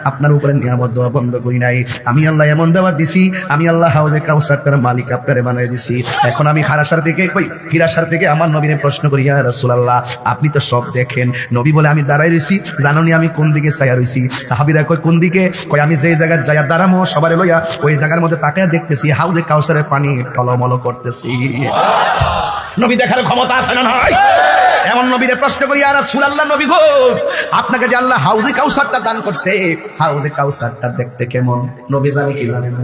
A: আপনার উপরে নিয়ামত দেওয়া বন্ধ করি নাই। আমি আল্লাহ এমন দেওয়া দিছি, আমি আল্লাহ হাউজে কাউসারটার মালিক আপনারে বানাই দিছি। এখন আমি হারাসার থেকে হিরাসার থেকে আমার নবীরে প্রশ্ন করি, ইয়া রাসূলুল্লাহ, আপনি তো সব দেখেন। নবী বলে, আমি দাঁড়াই রইছি, জানোনি আমি কোন দিকে চাইয়া রইছি? সাহাবীরা কয়, কোন দিকে? কয়, আমি যেই জায়গায় যাইয়া দাঁড়ামো সবারে লইয়া, ওই জায়গার মধ্যে তাকায়া দেখতেছি হাউজে কাউসারের পানি টলমল করতেছি। নবী দেখার ক্ষমতা আছে না নাই? এমন নবীরে প্রশ্ন করি, ইয়া রাসূলুল্লাহ, নবী গো, আপনাকে যে আল্লাহ হাউজে কাউসারটা দান করছে, হাউজে কাউসারটা দেখতে কেমন? নবী জানে কি জানে না?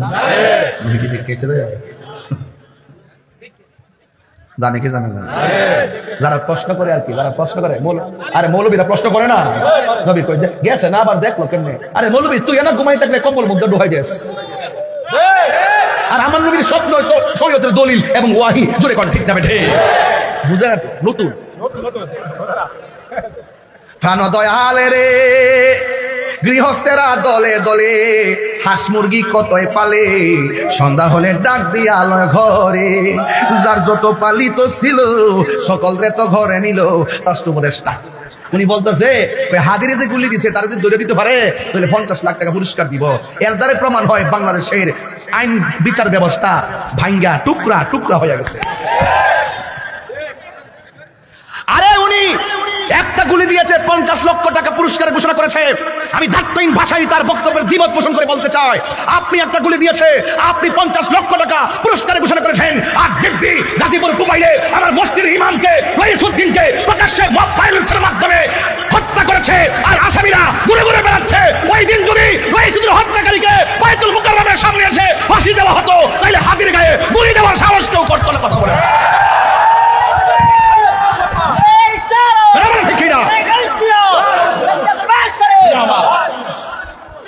A: নবী কি দেখেছে? জানে কি জানে না? যারা প্রশ্ন করে আর কি, যারা প্রশ্ন করে, আরে মৌলবীরা প্রশ্ন করে না, নবী কই গেছে না, আবার দেখলো কেমনে? আরে মৌলবী, তুই এনা ঘুমাই থাকলে কম্বল মধ্যে ঢুকাই দিস। আর আমার নবীর স্বপ্ন তো শরীয়তের দলিল এবং ওয়াহি। জোরে কোন ঠিক না বেঠে? বুঝে না? নতুন প্রাণ দয়ালে রে, গৃহস্থেরা দলে দলে হাঁস মুরগি কতই পালে, সন্ধ্যা হলে ডাক দিয়া আলো ঘরে, যার যত পালিত ছিল সকল রে তো ঘরে নিল। রাষ্ট্র উপদেষ্টা উনি বলতেছে ওই হাদিরে যে গুলি দিছে তারা যদি ধরে দিতে পারে তাহলে 50 লাখ টাকা পুরস্কার দিব। এর দ্বারা প্রমাণ হয় বাংলাদেশের আইন বিচার ব্যবস্থা ভাঙ্গা টুকরা টুকরা হয়ে গেছে। আরে উনি একটা গুলি দিয়েছে 50 লক্ষ টাকা পুরস্কার ঘোষণা করেছে। আমি ধাত্তহীন ভাষায় তার বক্তব্যের দ্বিমত পোষণ করে বলতে চাই, আপনি একটা গুলি দিয়েছে, আপনি 50 লক্ষ টাকা পুরস্কার ঘোষণা করেছেন, আর দেখবি গাজীপুর কুমাইলে আমার মসজিদের ইমামকে রইসুদ্দিনকে প্রকাশ্যে মব ভায়োলেন্সের মাধ্যমে হত্যা করেছে, আর আসামিরা ঘুরে ঘুরে বেড়াচ্ছে। ওই দিন যদি রইসুদ্দিন হত্যাকারীকে বাইতুল মুকাররমের সামনে এসে ফাঁসি দেওয়া হতো তাহলে হাতির গায়ে গুলি দেওয়ার সাহস কেউ করতো না। কথা বলে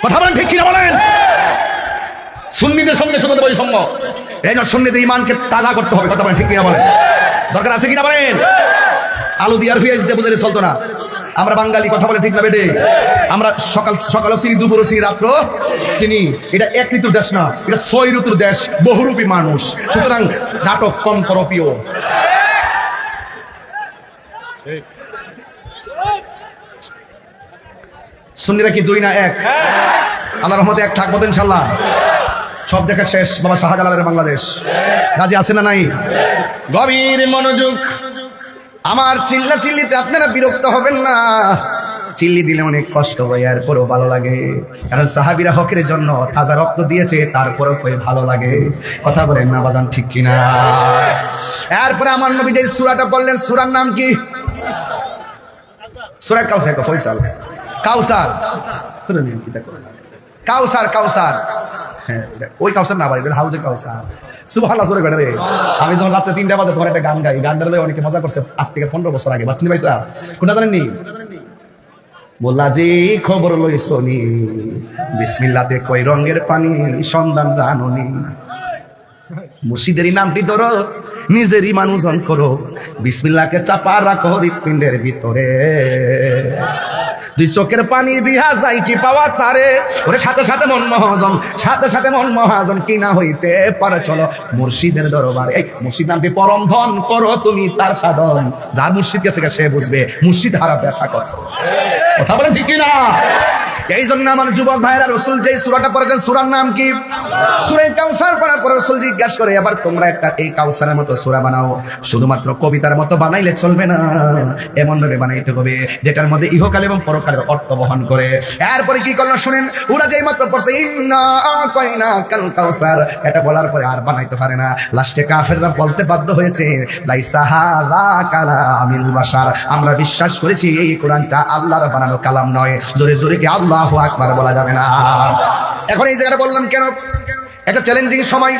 A: কথা বলেন ঠিক কিনা বলেন? সুন্নিদের সঙ্গে শুধু বৈষম্য, এই জন্য সুন্নিদের ইমানকে তাজা করতে হবে। কথা বলেন ঠিক কিনা বলেন? দরকার আছে কিনা বলেন? আলু দিয়ে আর পেঁয়াজ দিয়ে বুঝলে চলতো না। আমরা বাঙালি, কথা বলে ঠিক না বেটে? আমরা সকালও চিনি, দুপুরও চিনি, রাত্র চিনি। এটা এক ঋতুর দেশ না, এটা 6 ঋতুর দেশ, বহুরূপী মানুষ। সুতরাং নাটক কম করো প্রিয়। সুন্নিরা কি 2 না 1? আল্লাহর রহমতে 1 থাকবো তো ইনশাআল্লাহ। সব দেখা শেষ। বাবা শাহজালালের বাংলাদেশ রাজি আছে না নাই? গভীর মনোযোগ। আমার চিল্লা চিল্লিতে আপনারা বিরক্ত হবেন না। চিল্লি দিলে অনেক কষ্ট হয়, এরপরও ভালো লাগে, কারণ সাহাবীরা হকের জন্য তাজা রক্ত দিয়েছে, তারপরও ভালো লাগে। কথা বলেন না বাজান ঠিক কিনা? এরপরে আমার নবী যে সূরাটা বললেন, সূরার নাম কি? সূরা কাউসার। ফয়সাল কাউসার, কাউসার কাউসার। হ্যাঁ, ওই কাউসার না ভাই, হাউজে কাউসার। সুবহানাল্লাহ জোরে করে রে। আমি যখন রাতে 3টা বাজে তোমার একটা গান গাই, গানটার লয়ে অনেকে মজা করছে আজ থেকে 15 বছর আগে। বাচ্চা ভাইসা কোনটা জানেননি? বললা যে খবর লই শুনি, বিসমিল্লাতে কই রঙের পানি, সন্ধান জানুনি। মুর্শিদেরই নামটি ধরো, নিজেরই মানুষজন করো, বিসমিল্লাহকে চাপা রাখো হৃৎপিণ্ডের ভিতরে। 2 চোখের পানি দিয়া যাই কি পাওয়া তারে, ওরে সাথে সাথে মন মহাজন, সাথে সাথে মন মহাজন, কি না হইতে পারে চলো মুর্শিদের দরবারে। এই মুর্শিদ নামটি পরম ধন, করো তুমি তার সাধন। যার মুর্শিদ গেছে সে বুঝবে মুর্শিদ হারা ব্যাখ্যা কথা। কথা বলেন ঠিক কিনা? এই জন্য আমার যুবক ভাইরা, রসুল যে সূরাটা পড়েছেন সূরার নাম কি? সূরা কাউসার পড়ার পর রসুল জিজ্ঞাসা করে, এবার তোমরা একটা এই কাউসারের মতো সূরা বানাও। শুধুমাত্র কবিতার মতো বানাইলে চলবে না, এমন ভাবে বানাইতে হবে যেটার মধ্যে ইহকাল এবং পরকালের অর্থ বহন করে। এরপরে কি করলো শুনেন, ওরা যেই মাত্র পড়ছে ইন্না আতাইনা কাল কাউসার, এটা বলার পরে আর বানাইতে পারে না। লাস্টে কাফেররা বলতে বাধ্য হয়েছে, লাইসা হাযা কালামিল বাশার, আমরা বিশ্বাস করেছি এই কোরআনটা আল্লাহর বানানো কালাম নয়। জোরে জোরে কি আল্লাহু আকবার বলা যাবে না? এখন এই জায়গাটা বললাম কেন? একটা চ্যালেঞ্জিং সময়,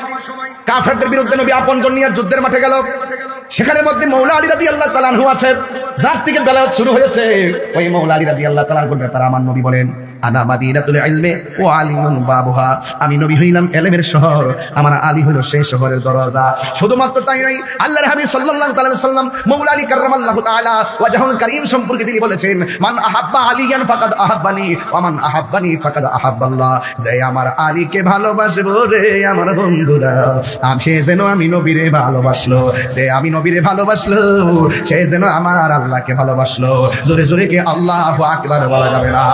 A: কাফেরদের বিরুদ্ধে নবী আপনজন নিয়ে যুদ্ধের মাঠে গেল। সেখানে মধ্যে মৌলা আলী রাদিয়াল্লাহু তাআলা আনহু আছে, যার থেকে বেলায়েত শুরু হয়েছে। ওই মৌলা আলী রাদিয়াল্লাহু তাআলা আনহুর ব্যাপারে আমার নবী বলেন, আনা মাদিনাতুল ইলমি ওয়া আলিয়ুন বাবুহা, আমি নবী হইলাম ইলমের শহর, আমার আলী হলো সেই শহরের দরজা। শুধুমাত্র তাই নয়, আল্লাহর হাবিব সাল্লাল্লাহু তাআলা আলাইহি সাল্লাম মৌলা আলী কাররামাল্লাহু তাআলা ওয়াজহুল কারীম সম্পর্কে তিনি বলেছেন, মান আহাব্বা আলিয়ান ফাকাদ আহাব্বানি ওয়া মান আহাব্বানি ফাকাদ আহাব্বাল্লাহ, যে আমার আলীকে ভালোবাসবে রে আমার বন্ধুরা, সে যেন আমি নবীরে ভালোবাসলো, যে আমি নবীরে ভালোবাসলো সে যেন আমার আল্লাহকে ভালোবাসলো। জোরে জোরে কি আল্লাহু আকবার বলা যাবে না?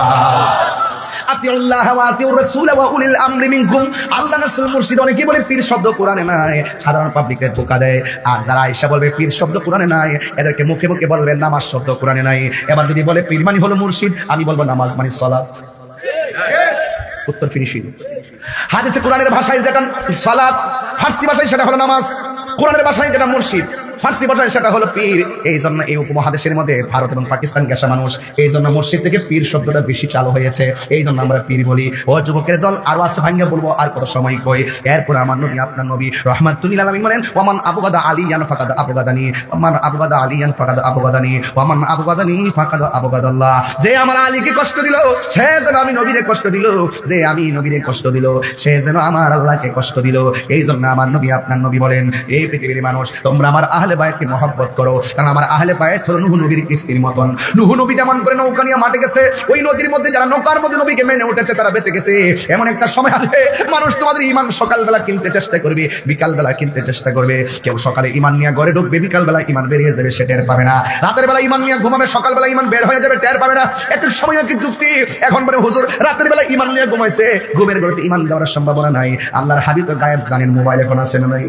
A: আতিউল্লাহ ওয়া আতিউর রাসূল ওয়া উলিল আমরি মিনকুম। আল্লাহ রাসূল মুর্শিদ অনেকেই বলে পীর শব্দ কোরআনে নাই, সাধারণ পাবলিককে ধোঁকা দেয়। আর যারা আয়েশা বলবে পীর শব্দ কোরআনে নাই, এদেরকে মুখে মুখে বলবে নামাজ শব্দ কোরআনে নাই। এবার যদি বলে পীর মানে হলো মুর্শিদ, আমি বলবো নামাজ মানে সালাত। উত্তর ফিনিশিং। হাদিসে কোরআনের ভাষায় যেটা সালাত, ফার্সি ভাষায় সেটা হলো নামাজ। কোরআনের ভাষায় যেটা মুর্শিদ, ফার্সি ভাষায় সেটা হলো পীর। এই জন্য এই উপমহাদেশের মধ্যে ভারত এবং পাকিস্তান গেসা মানুষ, এই জন্য মুর্শিদ থেকে পীর শব্দটা বেশি চালু হয়েছে। এই জন্য আমরা পীর বলি। ও যুবকের দল, আরো আছে ভাঙ্গা বলবো, আর কত সময় কই। এরপর আমার নবী, আপনার নবী রাহমাতুল লিল আলামিন বলেন, ওয়ামান আবগাদা আলিয়ান ফাকাদ আবগাদানি, ওয়ামান আবগাদা আলিয়ান ফাকাদ আবগাদানি, ওয়ামান আবগাদানি ফাকাদ আবগাদাল্লাহ। যে আমার আলীকে কষ্ট দিল সে যেন আমি নবীরে কষ্ট দিল, যে আমি নবীরে কষ্ট দিল সে যেন আমার আল্লাহকে কষ্ট দিল। এই জন্য আমার নবী, আপনার নবী বলেন, এই পৃথিবীর মানুষ তোমরা আমার আহলে আহলে বায়তকে মহব্বত করো, কারণ আমার আহলে বায়ত হলো নূহ নবীর কিস্তির মতন। নূহ নবী যেমন করে নৌকা নিয়ে মাঠে গেছে, ওই নদীর মধ্যে যারা নৌকার মধ্যে নবীকে মেনে উঠেছে তারা বেঁচে গেছে। এমন একটা সময় আসবে মানুষ তোমাদের ঈমান সকালবেলা কিনতে চেষ্টা করবে, বিকালবেলা কিনতে চেষ্টা করবে। কেউ সকালে ঈমান নিয়ে ঘরে ঢুকবে, বিকালবেলা ঈমান বেরিয়ে যাবে, সে টের পাবে না। রাতের বেলা ঈমান নিয়ে ঘুমাবে, সকালবেলা ঈমান বের হয়ে যাবে, টের পাবে না। একটু সময় কি যুক্তি। এখন বলে হুজুর রাতের বেলা ঈমান নিয়ে ঘুমাইছে, ঘুমের ঘরে ঈমান দেওয়ার সম্ভাবনা নাই। আল্লাহর হাবিব তো গায়েব জানেন, মোবাইল এখন আছে না নাই?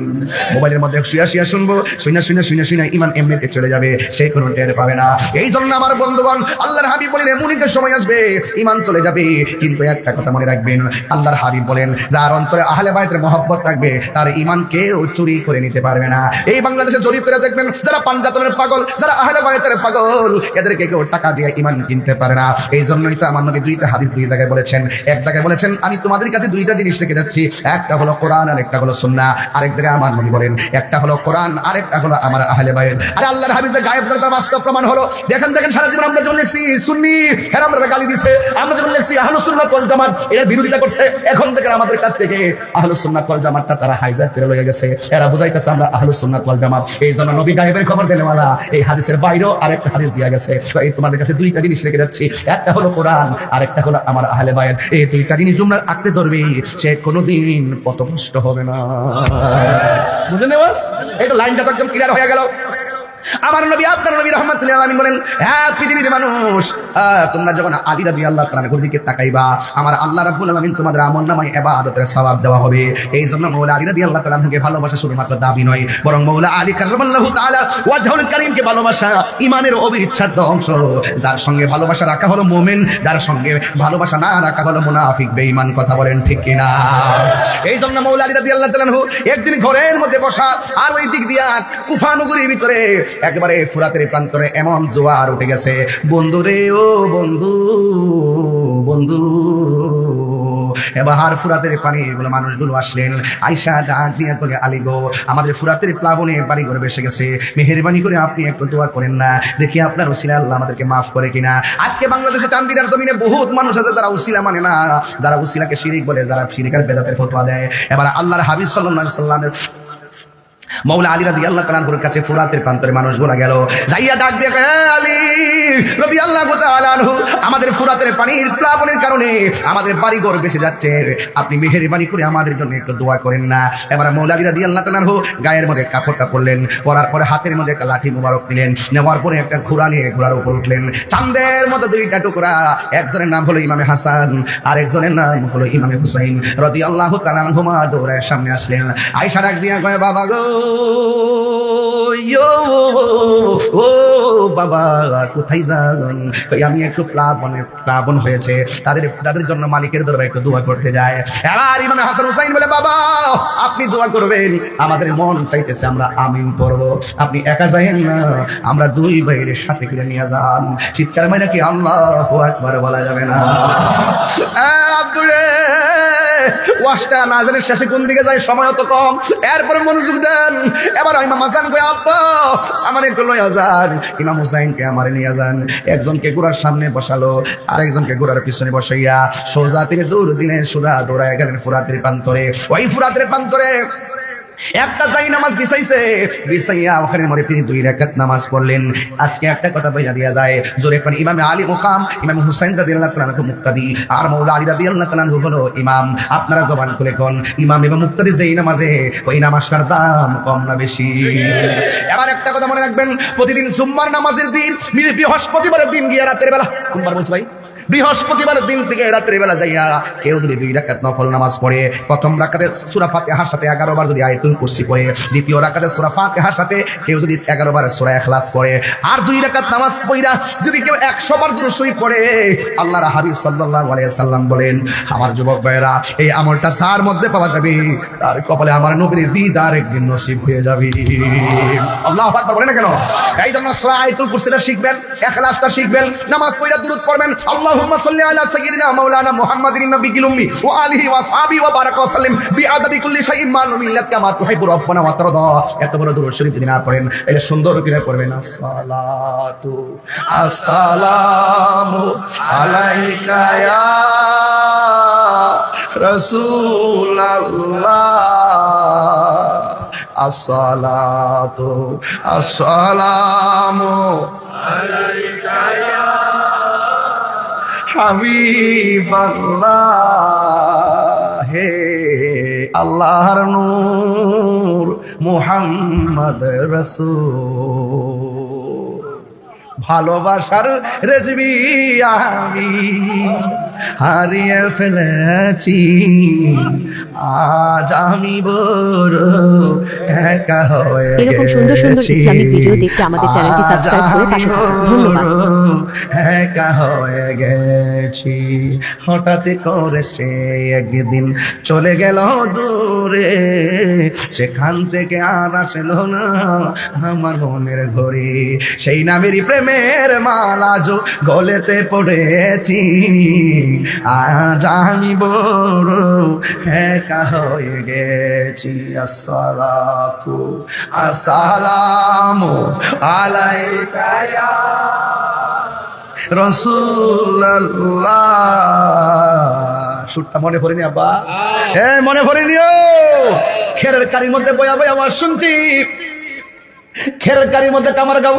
A: মোবাইলের মধ্যে শুয়া শুয়া শুনবো, শুনে ঈমান এমনিতে চলে যাবে, সে কোনো টের পাবে না। এই জন্য আমার বন্ধুগণ, আল্লাহর হাবিব বলেন এমন একটা সময় আসবে ঈমান চলে যাবে, কিন্তু একটা কথা মনে রাখবেন, আল্লাহর হাবিব বলেন যার অন্তরে আহলে বায়তের মহব্বত থাকবে তার ঈমান কেউ চুরি করে নিতে পারবে না। এই বাংলাদেশে জরিপ করে দেখবেন, যারা পাঞ্জাতনের পাগল, যারা আহলে বায়তের পাগল, এদেরকে কেউ টাকা দিয়ে ঈমান কিনতে পারে না। এই জন্যই তো আমার নবী দুইটা হাদিস দুই জায়গায় বলেছেন। এক জায়গায় বলেছেন আমি তোমাদের কাছে দুইটা জিনিস রেখে যাচ্ছি, একটা হলো কোরআন আর একটা হলো সুন্নাহ। আরেক জায়গায় আমার নবী বলেন একটা হলো কোরআন আর একটা হলো আমার আহলে বায়ত। আরে আল্লাহর হাবিব যে গায়েব জানে তার বাস্তব প্রমাণ হলো। দেখেন সারা জীবন আমরা যখন লেখছি সুন্নি, এরা আমরা গালি দিছে। আমরা যখন লেখছি আহলুস সুন্নাহ ওয়াল জামাত, এরা বিরোধিতা করছে। এখন থেকে আমাদের কাছ থেকে আহলুস সুন্নাহ ওয়াল জামাতটা তারা হাইজাক করে লয়ে গেছে। এরা বুঝাইতেছে আমরা আহলুস সুন্নাহ ওয়াল জামাত। এই জন্য নবী গায়েবের খবর দেনেওয়ালা এই হাদিসের বাইরেও আরেকটা হাদিস দিয়া গেছে। এই তোমাদের কাছে দুইটা জিনিস রেখে যাচ্ছি, একটা হলো কোরআন আর একটা হলো আমার আহলে বায়ত। এই দুইটা জিনিস তোমরা আঁকতে ধরবে, সে কোনোদিন পথভ্রষ্ট হবে না। বুঝে নেওয়াস? এই তো লাইনটা তো একদম ক্লিয়ার হয়ে গেল। আমার নবী আপনার নবী রাহমাতুল্লিল আলামিন বলেন, হ্যাঁ পৃথিবীর মানুষ, তোমরা যখন আলী রাদিয়াল্লাহু তাআলার দিকে তাকাইবা, আমার আল্লাহ রাব্বুল আলামিন তোমাদের আমলনামায় ইবাদতের সওয়াব দেওয়া হবে। এই জন্য মাওলা আলী রাদিয়াল্লাহু তাআলাকে ভালোবাসা শুধুমাত্র দাবি নয়, বরং মাওলা আলী কাররামাল্লাহু তাআলা ওয়াজহুল কারীমকে ভালোবাসা ঈমানের অবিচ্ছেদ্য অংশ। যার সঙ্গে ভালোবাসা রাখা হলো মুমিন, যার সঙ্গে ভালোবাসা না রাখা হলো মুনাফিক বেঈমান। কথা বলেন ঠিক কিনা? এই জন্য মাওলা আলী রাদিয়াল্লাহু তাআলা একদিন ঘরের মধ্যে বসা, আর ওই দিক দিয়া কুফা নগরীর ভিতরে একবারে ফুরাতের প্রান্তরে এমন জোয়ার উঠে গেছে। বন্ধু রে ও বন্ধু, বন্ধু, এবার ফুরাতের পানি এগুলো মানুষগুলো আসলেন, আয়সা ডাক দিয়ে বলে আলী গো, আমাদের ফুরাতের প্লাবনে বাড়ি ঘরে বেসে গেছে, মেহেরবানি করে আপনি একটু দোয়া করেন না, দেখি আপনার উসিলা আল্লাহ আমাদেরকে মাফ করে কিনা। আজকে বাংলাদেশে টান্দিরার জমিনে বহুত মানুষ আছে যারা উসিলা মানে না, যারা উসিলাকে শিরিক বলে, যারা শিরিকের বেদাতের ফতোয়া দেয়। এবার আল্লাহর হাবিব সাল্লাল্লাহু আলাইহি সাল্লামের মাওলা আলী রাদিয়াল্লাহু তাআলার কাছে ফুরাতের প্রান্তরে মানুষগুলো গেল, যাইয়া ডাক দিয়ে আলী রাদিয়াল্লাহু তাআলা আনহু, আমাদের ফুরাতের পানির প্লাবনের কারণে আমাদের বাড়িঘর ভেসে যাচ্ছে, আপনি মেহেরবানি করে আমাদের জন্য একটু দোয়া করেন না। এবার মাওলা আলী রাদিয়াল্লাহু তাআলা আনহু গায়ের মধ্যে কাপড়টা পরলেন, পরার পরে হাতের মধ্যে একটা লাঠি মুবারক নিলেন, নেওয়ার পরে একটা ঘোড়া নিয়ে ঘোড়ার উপর উঠলেন। চাঁদের মতো দুইটা টুকরা, একজনের নাম হলো ইমামে হাসান আর একজনের নাম হলো ইমামে হুসাইন রাদিয়াল্লাহু তাআলা আনহুমা দৌড়ায় সামনে আসলেন। আয়েশা ডাক দিয়া কয়, বাবা গো, ও বাবা কোথায় যান? আমি একটু প্লাবন হয়েছে, তাদের জন্য মালিকের দরবারে একটু দোয়া করতে যায়। এবার ইমামে হাসান হুসাইন বলে, বাবা আপনি দোয়া করবেন, আমাদের মন চাইতেছে আমরা আমিন পড়বো, আপনি একা যাইেন না, আমরা দুই ভাইয়ের সাথে করে নিয়ে যান। চিৎকার মাইরা কি আল্লাহু আকবার বলা যাবে না? আব্দুরে ওয়াশটা নাজারের শেষে কোন দিকে যায়, সময় তো কম, এরপরে মনোযোগ দেন। এবার ইমাম হাসান কই, আব্বা আমার একটু লইয়া যান। ইমাম হুসাইনকে আমারে নিয়ে যান। একজনকে ঘোড়ার সামনে বসালো, আরেকজনকে ঘোড়ার পিছনে বসাইয়া সোজা তিনি দৌড় দিলেন, সোজা দৌড়ায় গেলেন ফুরাতের প্রান্তরে। ওই ফুরাতের প্রান্তরে একটা যাই নামাজ বিছাইয়া ওখানে মধ্যে তিনি 2 রাকাত নামাজ পড়লেন। আজকে একটা কথা বইলা দিয়া যায়, জোরে কোন ইমামে আলী মুকাম, ইমাম হুসাইন রাদিয়াল্লাহু তাআলা মুক্তাদি, আর মাওলা আলী রাদিয়াল্লাহু তাআলা হলো ইমাম। আপনারা জবান খুলে কোন ইমাম এবং মুক্তাদি যেই নামাজে, ওই নামাজটার দাম কম না বেশি? এবার একটা কথা মনে রাখবেন, প্রতিদিন জুম্মার নামাজের দিন, বৃহস্পতিবারের দিন গিয়া রাতের বেলা, কোনবার বলছি ভাই, বৃহস্পতিবারের দিন থেকে রাতের বেলা যাইয়া কেউ যদি 2 রাকাত নফল নামাজ পড়ে, প্রথম রাকাতে সূরা ফাতিহার সাথে 11 বার যদি আয়াতুল কুরসি পড়ে, দ্বিতীয় রাকাতে সূরা ফাতিহার সাথে কেউ যদি 11 বার সূরা ইখলাস পড়ে, আর 2 রাকাত নামাজ পড়া যদি কেউ 100 বার দুরূদ শরীফ পড়ে, আল্লাহর হাবিব সাল্লাল্লাহু আলাইহি ওয়াসাল্লাম বলেন, আমার যুবক ভাইরা, এই আমলটা যার মধ্যে পাওয়া যাবে তার কপালে আমার নবীর দিদার একদিন নসিব হয়ে যাবে। আল্লাহু আকবার বলেন না কেন? এই জন্য সূরা আয়াতুল কুরসিটা শিখবেন, ইখলাসটা শিখবেন, নামাজ পড়া দুরূদ পড়বেন, আল্লাহুম্মা সাল্লি আলা সাইয়্যিদিনা মাওলানা মুহাম্মাদিন নবিয়্যিল উম্মি ওয়া আলিহি ওয়া সাহবিহি ওয়া বারাকা ওয়া সাল্লিম বিআদাদি কুল্লি শাইইন মা মিল্লাত কামা তুহিব্বু রাব্বানা ওয়া তারদা। এত বড় দুরূদ শরীফ যদি না পড়েন, এটা সুন্দর করে পড়বেন, আসসালাতু আসসালামু আলাইকা ইয়া রাসূলুল্লাহ আসসালাতু আসসালামু আলাইকা ইয়া হাবিবাল্লাহ, হে আল্লাহর নূর মুহাম্মদ রাসূল। ভালোবাসার রেজবি আমি হারিয়ে ফেলেছি, আজ আমি বড় একা হয়ে গেছি।
B: এরকম সুন্দর সুন্দর ইসলামিক ভিডিও দেখতে আমাদের চ্যানেলটি সাবস্ক্রাইব করে পাশে থাকুন। ধন্যবাদ।
A: একা হয়ে গেছি, হঠাৎ করে সে একদিন চলে গেল দূরে, সেখান থেকে আর আসলো না আমার মনের ঘরে। সেই নামেরই প্রেমের মালা যো গলেতে পড়েছি, আজ আমি বড় একা হয়ে গেছি। আসসালাতু আসসালামু আলাইকা ইয়া রাসূলুল্লাহ। সুরটা মনে পড়েনি আব্বা? হ্যাঁ মনে পড়েনিও। খেরের কারির মধ্যে বয়া বয়া আওয়াজ শুনছি, খেরের কারির মধ্যে কামার গাও,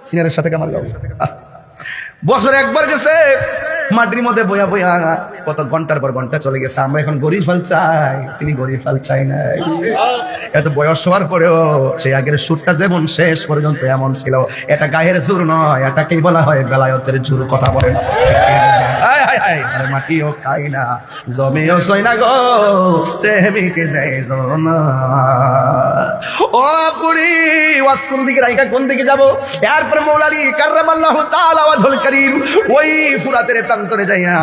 A: সিনারের সাথে কামার গাও। বছর একবার গেছে, মাটির মধ্যে বয়া বয়া কত ঘন্টার পর ঘন্টা চলে গেছে। আমরা এখন গরিব ফল চাই, তিনি গরিব ফল চাই নাই। এত বয়স হওয়ার পরেও সেই আগের সুরটা যেমন শেষ পর্যন্ত এমন ছিল। এটা গায়ের জোর নয়, এটাকেই বলা হয় বেলায়তের জোর। কথা বলেন মাটিও খাই না, জমিও সই না গো, প্রেমিকে যাই না। ও পুরি ওয়াজ কোন দিকে রাইকা কোন দিকে যাব? এরপর মৌলা আলী কাররামাল্লাহু তাআলা ওয়াজহুল কারীম ওই ফুরাতের প্রান্তরে যাইয়া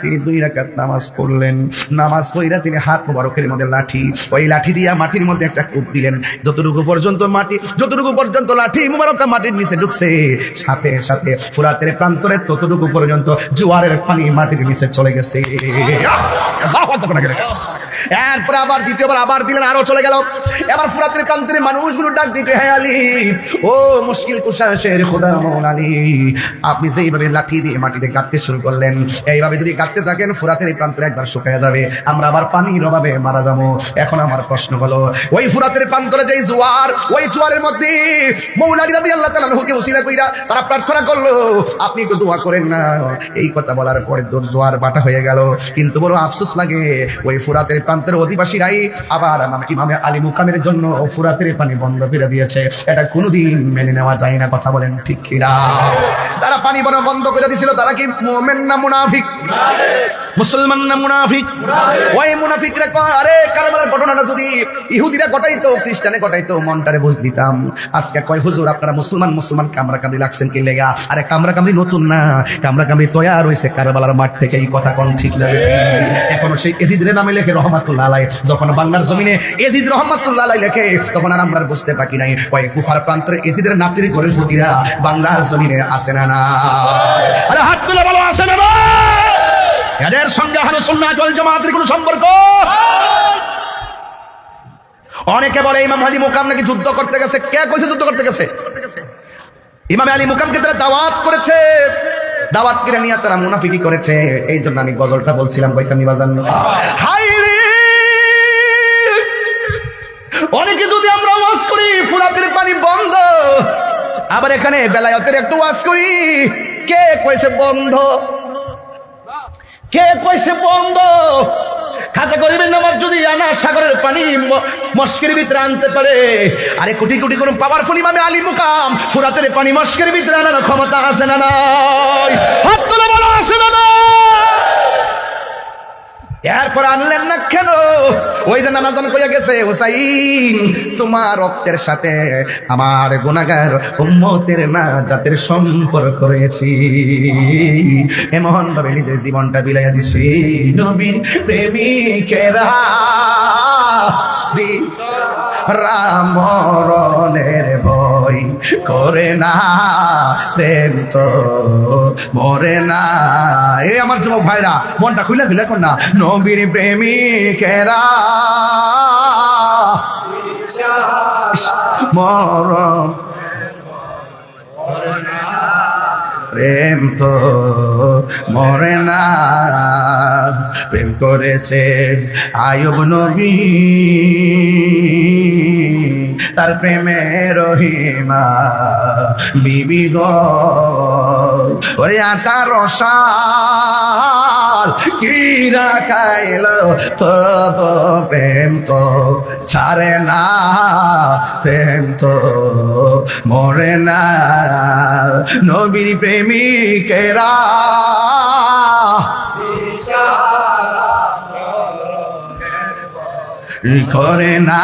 A: তিনি 2 রাকাত নামাজ পড়লেন। নামাজ পড়া তিনি হাত মোবারকের মধ্যে লাঠি, ওই লাঠি দিয়া মাটির মধ্যে একটা কূপ দিলেন। যতটুকু পর্যন্ত লাঠি মোবারকটা মাটির নিচে ঢুকছে, সাথে সাথে ফুরাতের প্রান্তরে ততটুকু পর্যন্ত জোয়ারের পানি মাটির নিচে চলে গেছে। এরপরে আবার দ্বিতীয়বার আবার দিলেন, আরো চলে গেল। এবার ফুরাতের প্রান্তরে মানুষগুলো ডাক দিতে, হে আলী, ও মুশকিল কুশা শের খোদা মৌলা আলী, আপনি যেইভাবে লাঠি দিয়ে মাটিতে গাঁটতে শুরু করলেন, এইভাবে যদি গাঁটতে থাকেন ফুরাতের এই প্রান্তরে একবার শুকিয়ে যাবে, আমরা আবার পানির অভাবে মারা যাবো। এখন আমার প্রশ্ন হলো, ওই ফুরাতের প্রান্তরে যেই জোয়ার, ওই জোয়ারের মধ্যে মৌলা আলী রাদিয়াল্লাহু তাআলা আনহুকে ওসিলা কইরা তারা প্রার্থনা করলো, আপনি একটু দোয়া করেন না। এই কথা বলার পরে জোয়ার বাটা হয়ে গেল। কিন্তু বড় আফসোস লাগে, ওই ফুরাতের প্রান্তের অধিবাসীরাই আবার ইমামে আলী মুকামের জন্য ফুরাতের পানি বন্ধ করে দিয়েছে। এটা কোনোদিন মেনে নেওয়া যায় না। কথা বলেন ঠিক কিনা? তারা পানি বন্ধ করে দিয়েছিল, তারা কি মুমিন না মুনাফিক? মুসলমান না মুনাফিক? ওই মুনাফিকরা কয়, আরে কারবালার ঘটনাটা যদি ইহুদিরা ঘটাইতো, খ্রিস্টানে ঘটাইতো, মনটারে বুঝ দিতাম। আজকে কয়, হুজুর আপনারা মুসলমান কামরা কামড়ি লাগছেন কি লেগা? আরে কামরা কামড়ি নতুন না, কামরা কামড়ি তৈয়ার হয়েছে কারবালার মাঠ থেকে। এই কথা কোন ঠিক না? এখনো সেই এজিদের নামে লেখে রহমাতুল্লাহ আলাইহি। যখন বাংলার জমিনে এজিদ রহমাতুল্লাহ আলাইহি লেখে, তখন আর আমরা বুঝতে পাকি নাই ওই কুফার প্রান্তরে এজিদের নাতির ঘরের ফুতিরা বাংলার জমিনে আসে না। না আরে হাত তুলে বলো, আসে না? এদের সঙ্গে আহলে সুন্নাত ওয়াল জামাতের কোনো সম্পর্ক? অনেকে বলে ইমাম আলী মুকাম নাকি যুদ্ধ করতে গেছে। কে কইছে যুদ্ধ করতে গেছে? ইমাম আলী মুকামকে তারা দাওয়াত করেছে, দাওয়াত করে নিয়ে তারা মুনাফিকি করেছে। এই জন্য আমি গজলটা বলছিলাম, বৈকামি বাজান। হাই রে, অনেকে যদি আমরা ওয়াজ করি ফুরাতের পানি বন্ধ, আবার এখানে বেলায়েতের একটু ওয়াজ করি, কে কইছে বন্ধ? কে কইছে বন্ধ? খাজা গরিবের নামাজ যদি আনা সাগরের পানি মস্কের ভিতরে আনতে পারে, আরে কোটি কোটি কোন পাওয়ারফুল ইমামে আলী মুকাম ফুরাতের পানি মস্কের ভিতরে আনার ক্ষমতা আছে না নাই? হাত তুলে বলো, আছে না নাই? এরপর আনলেন না কেন? ওই যে নানাজান কইয়া গেছে, হুসাইন তোমার রক্তের সাথে আমার গুনাহগার উম্মতের নাজাতের সম্পর্ক রয়েছে। এমন ভাবে নিজের জীবনটা বিলাইয়া দিছি। নবীর প্রেমিকেরা মরণের ভয় করে না, প্রেম তো মরে না। এই আমার যুবক ভাইরা, মনটা খুলে খুলে কর না। নবীর প্রেমিকেরা মরণ প্রেম তো মরে না, প্রেম করেছে আয়ুব নবী। তার প্রেমে রহিমা বিবি গো ওরে 18 সাল কি না খাইল তো প্রেম তো ছাড়ে না, প্রেম তো মরে না। নবীর প্রেমিকেরা করে না,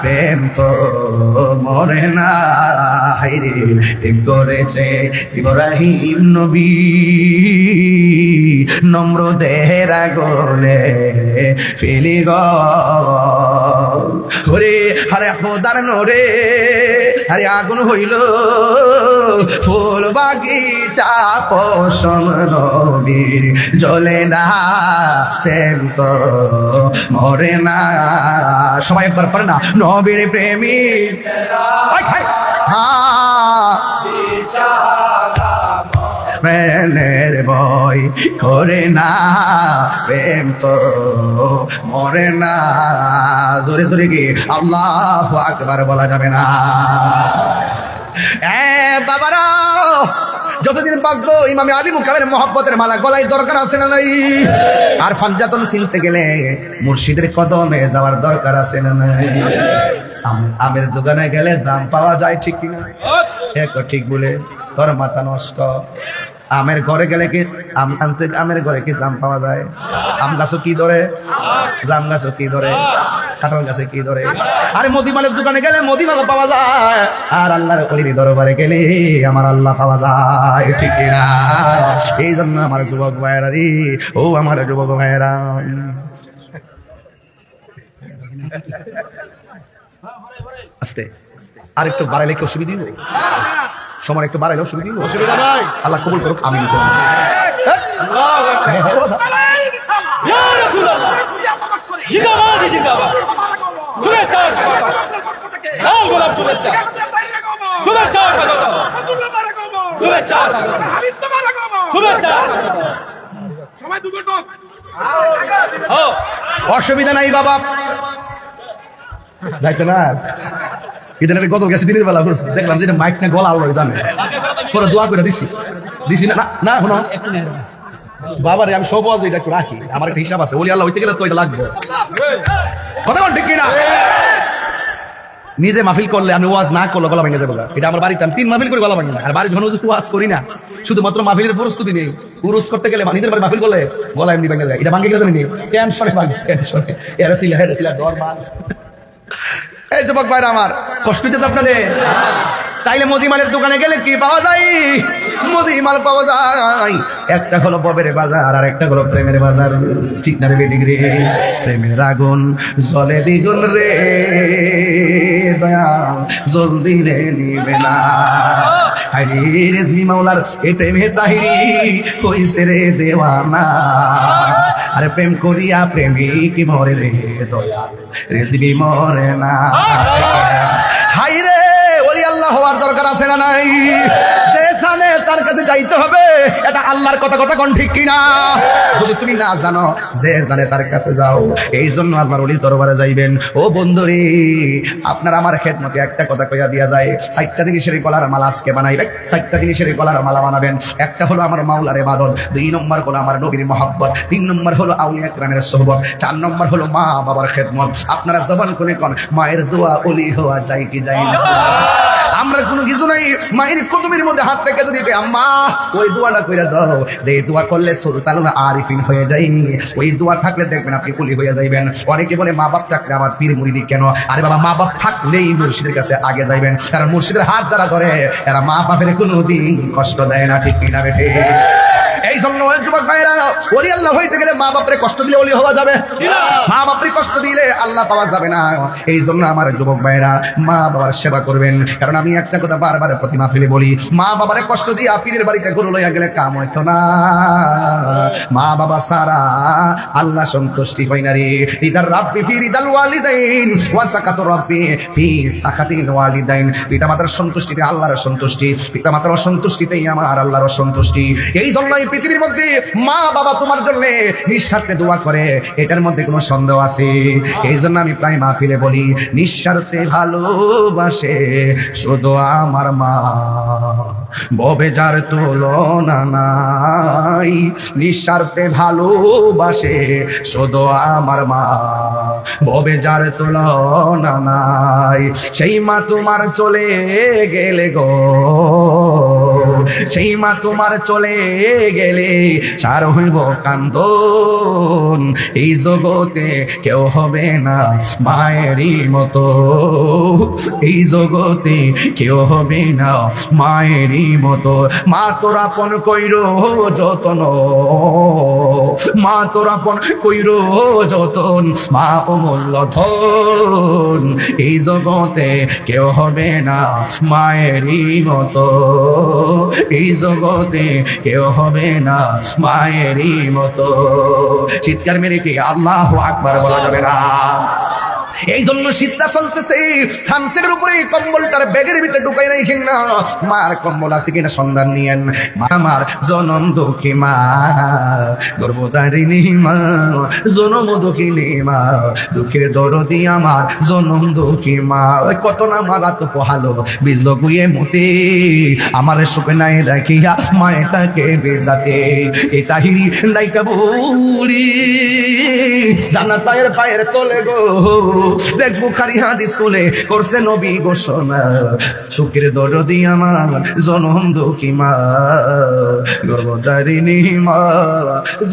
A: প্রেম তো মরে না। হায়রে করেছে ইব্রাহিম নবী নমরুদের আগুনে ফেলি গো ওরে আরে খোদার নরে আরে আগুন হইল ফুল বাগিচা পশম নবীর জ্বলে না, প্রেম তো মরে না। সবাই একবার পড়ে না নবীর প্রেমিক প্রেমের বই করে না, প্রেম তো মরে না। জোরে জোরে কি আল্লাহু আকবার বলা যাবে না? বাবারা যতদিন বাঁচবো ইমামে আলী মুকামের মহব্বতের মালা গলায় দরকার আছে না নাই? আর ফানজাতন চিনতে গেলে মুর্শিদের কদমে যাওয়ার দরকার আছে না নাই? আমের দোকানে গেলে জাম পাওয়া যায় ঠিক কিনা? ঠিক বলে তোর মাথা নষ্ট। আমের ঘরে গেলে কি আম আনতে আমের ঘরে কি জাম পাওয়া যায়? আম গাছও কি ধরে, জাম গাছও কি ধরে, কাঁঠাল গাছে কি ধরে? আরে মদিমালের দোকানে গেলে মদিমাল পাওয়া যায়, আর আল্লাহর ওলির দরবারে গেলে আমার আল্লাহ পাওয়া যায় ঠিক কিনা? এই জন্য আমার যুবক ভাইয়েরা রে, ও আমার যুবক ভাইয়েরা, আস্তে আর একটু বাড়াইলে কি অসুবিধা দিব? সময় একটু বাড়াইলে অসুবিধা দিব? অসুবিধা নাই, আল্লাহ কবুল করুক, আমিন। অসুবিধা নাই বাবা, যাইতো না। ইদানের গজল গেছে দিনের বেলা দেখলাম যে মাইক না গলা আলো জানে, পরে দোয়া করে দিছি না না শোনো বাবারে, আমি সব আজ এটা একটু রাখি, আমার একটা হিসাব আছে, ওলি আল্লাহ হইতে গেলে তো এটা লাগবে। কথা বল ঠিক কিনা? নিজে মাহফিল করলে আমি ওয়াজ না করলে গলা ভেঙে যাবো। এটা আমার বাড়িতে আমি 3 মাহফিল করে গলা ভাঙি না, আর বাড়ির যখন ওয়াজ করি না, শুধুমাত্র মাহফিলের প্রস্তুতি নেই, উরুস করতে গেলে নিজের বাড়ি মাহফিল করলে গলা এমনি ভেঙে যায়। এটা ভাঙে গেলে জানি টেনশনে ভাঙে, টেনশনে এরা ছিল দরবার। এই যুবক ভাইরা আমার, কষ্ট হচ্ছে আপনাদের? তাইলে মদিমালের দোকানে গেলে কি পাওয়া যায়? মদিমাল পাওয়া যায়। একটা হলো ববের বাজার, আর একটা হলো প্রেমের বাজার, ঠিক না রে বেদিক রে? প্রেমের আগুন জ্বলে দ্বিগুণ রে দয়াল, জলদি রে নিবে না। হায়রে রেজভি মাওলার এই প্রেমে তাহিরি হইছে রে দেওয়ানা। আরে প্রেম করিয়া প্রেমিক মরে রে দয়াল, রেজভি মরে না। হায়রে ওলি আল্লাহ হওয়ার দরকার আছে না নাই? যে জানে তার কাছে যাইতে হবে, এটা আল্লাহর কথা, কথা কোন ঠিক কিনা? যদি তুমি না জানো, যে জানে তার কাছে যাও। এই জন্য আল্লাহর ওলির দরবারে যাইবেন। ও বন্ধুরে, আপনার আমার খেদমতে একটা কথা কইয়া দিয়া যায়, 4টা জিনিসের গলার মালা আজকে বানাইবে। 4টা জিনিসের গলার মালা বানাবেন। একটা হলো আমার মাওলার ইবাদত, 2 নম্বর হলো আমার নবীর মহব্বত, 3 নম্বর হলো আউলিয়া কেরামের সোহবত, 4 নম্বর হলো মা বাবার খেদমত। আপনারা জবান করে কোন মায়ের দোয়া ওলি হওয়া যায় কি যায় না? আমরা কোনো কিছু নাই, মায়ের কদমের মধ্যে হাত রেখে যদি আম্মা ওই দোয়াটা কইরা দাও, যে দোয়া করলে সুলতানুল আরিফিন হয়ে যায়, ওই দোয়া থাকলে দেখবেন আপনি কুলি হয়ে যাইবেন। অনেকে বলে মা বাপ থাকলে আমার পীর মুরিদি কেন? আরে বাবা, মা বাপ থাকলেই মুর্শিদের কাছে আগে যাইবেন, কারণ মুর্শিদের হাত যারা ধরে এরা মা বাপের কোনোদিন কষ্ট দেয় না, ঠিক কিনা বেটে? এই জন্য যুবক ভাইরা, ওলি আল্লাহ হইতে গেলে মা বাপরে কষ্ট দিলে ওলি হওয়া যাবে? মা বাপরে কষ্ট দিলে আল্লাহ পাওয়া যাবে না। এই জন্য আমার যুবক ভাইরা, মা বাবার সেবা করবেন। কারণ আমি একটা কথা বারবার প্রতি মাহফিলে বলি, মা বাবারে কষ্ট দিয়ে পীরের বাড়িতে গরু লইয়া গেলে কাম হইতো না। মা বাবা সারা আল্লাহ সন্তুষ্টি হয় না রে। ইদার রাব্বি ফি রিদাল ওয়ালিদাইন ওয়া সাকাতু রাব্বি ফি সাকাতিল ওয়ালিদাইন। পিতামাতার সন্তুষ্টিতে আল্লাহর সন্তুষ্টি, পিতামাতার অসন্তুষ্টিতেই আমার আল্লাহর অসন্তুষ্টি। এই জন্যই পৃথিবীর মধ্যে মা বাবা তোমার জন্য নিঃস্বার্থে দোয়া করে, এটার মধ্যে কোনো সন্দেহ আছে? এই জন্য আমি প্রায় মাহফিলে বলি, নিঃস্বার্থে ভালোবাসে শুধু আমার মা, ববে যার তুলনা নাই। নিঃস্বার্থে ভালোবাসে শুধু আমার মা, ববে যার তুলনা নাই। সেই মা তোমার চলে গেলে গো, সেই মা তোমার চলে গেলে সার হইব কান্দন। এই জগতে কেউ হবে না মায়েরই মতো, এই জগতে কেউ হবে না মায়েরই মতো। মা তোর আপন কইর যতন, মা তোর আপন কইর যতন, মা অমূল্য ধন। এই জগতে কেউ হবে না মায়েরই মতো, এই জগতে কেউ হবে না মায়েরই মতো। চিৎকার মেরে কি আল্লাহু আকবার বলা যাবে না? এই জন্য শীতটা চলতেছে, সানসেটের উপরে কম্বলটার ব্যাগের ভিতরে ঢুকাই রাখেন না। মার কম্বল আছে কিনা সন্ধান নিয়েন। আমার জনম দুঃখী মা, গর্ভধারিণী মা, জনম দুঃখিনী মা, দুঃখের দরদি আমার জনম দুঃখী মা। কত না মারা তো পোহালো বিজলো গুয়ে মতে, আমার সুখে নাই রাখিয়া মায়ে তাকে বেজাতে। এ তাহিরি নাইকা বলি জান্নাতের পায়ের তলে গো, দেখ বুখারী হাদিস খুলে করছে নবী ঘোষণা। সুখের দরদি আমার জনম দুঃখী মা, গর্ভধারিণী মা,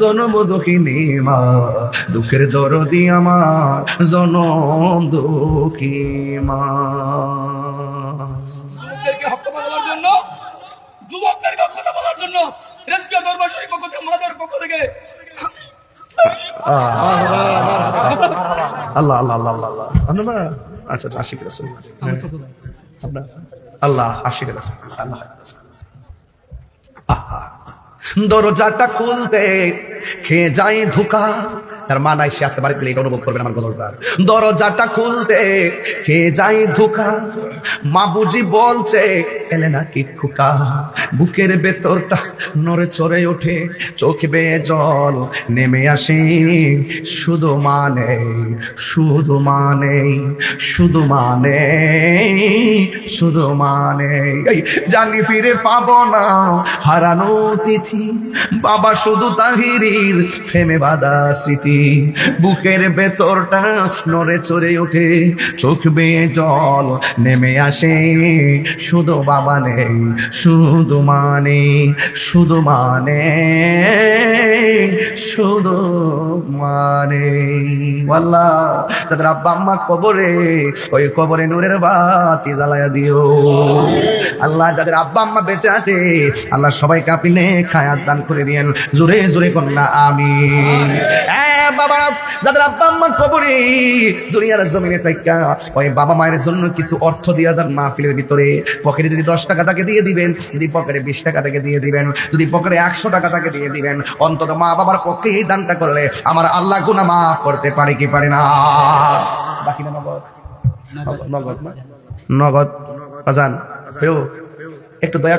A: জনম দুঃখিনী মা, দুঃখের দরদি আমার জনম দুঃখী মা।
C: যুবকদেরকে হক কথা বলার জন্য, যুবকদেরকে হক কথা বলার জন্য রেজবিয়া দরবার শরীফ পক্ষ থেকে, মাদার পক্ষ থেকে
A: আল্লাহ আল্লাহ আল্লাহ আল্লাহ আল্লাহ। আচ্ছা আচ্ছা, আশিক রাসূল আপনার আল্লাহ, আশিক রাসূল আল্লাহ। দরজাটা খুলতে খেয়ে যায় ধোকা। তার মা নাই, সে আজকে বাড়িতে গেলে এটা অনুভব করবেন আমার গজলটা। দরজাটা খুলতে খেয়ে যায় ধোকা, মা বুঝি বলছে এলে নাকি খোকা। বুকের ভেতরটা নড়ে চড়ে ওঠে, চোখ বেয়ে জল নেমে আসে। শুধু মানে, শুধু মানে, শুধু মানে, শুধু মানে জানি ফিরে পাবো না হারানো তিথি। বাবা শুধু তাহিরির প্রেমে বাঁধা স্মৃতি। বুকের ভেতরটা নড়ে চড়ে ওঠে, চোখ বেয়ে জল নেমে আসে। শুধু বাবা নেই, শুধু মানে, শুধু মানে, শুধু মানে। আল্লাহ তাদের আব্বা আম্মা কবরে, ওই কবরে নূরের বাতি জ্বালায়া দিও। আল্লাহ যাদের আব্বা আম্মা বেঁচে আছে, আল্লাহ সবাইকে আপনি নেক হায়াত দান করে দিয়েন। জোরে জোরে কন্যা আমিন। বাবারা যাদের আব্বা আম্মা কবরে, দুনিয়ার জমিনে থাইকা ওই বাবা মায়ের জন্য কিছু অর্থ দিয়া যান মাহফিলের ভিতরে। পকেটে যদি 10 টাকা তাকে দিয়ে দিবেন, যদি পকেটে 20 টাকা তাকে দিয়ে দিবেন, যদি পকেটে 100 টাকা তাকে দিয়ে দিবেন, অন্তত মা বাবার পক্ষে এই দানটা করলে আমার আল্লাহ গুনাহ মাফ করতে পারে কি পারে না? বাকি না নগদ, নগদ না নগদ বাজান হইও। একটু দয়া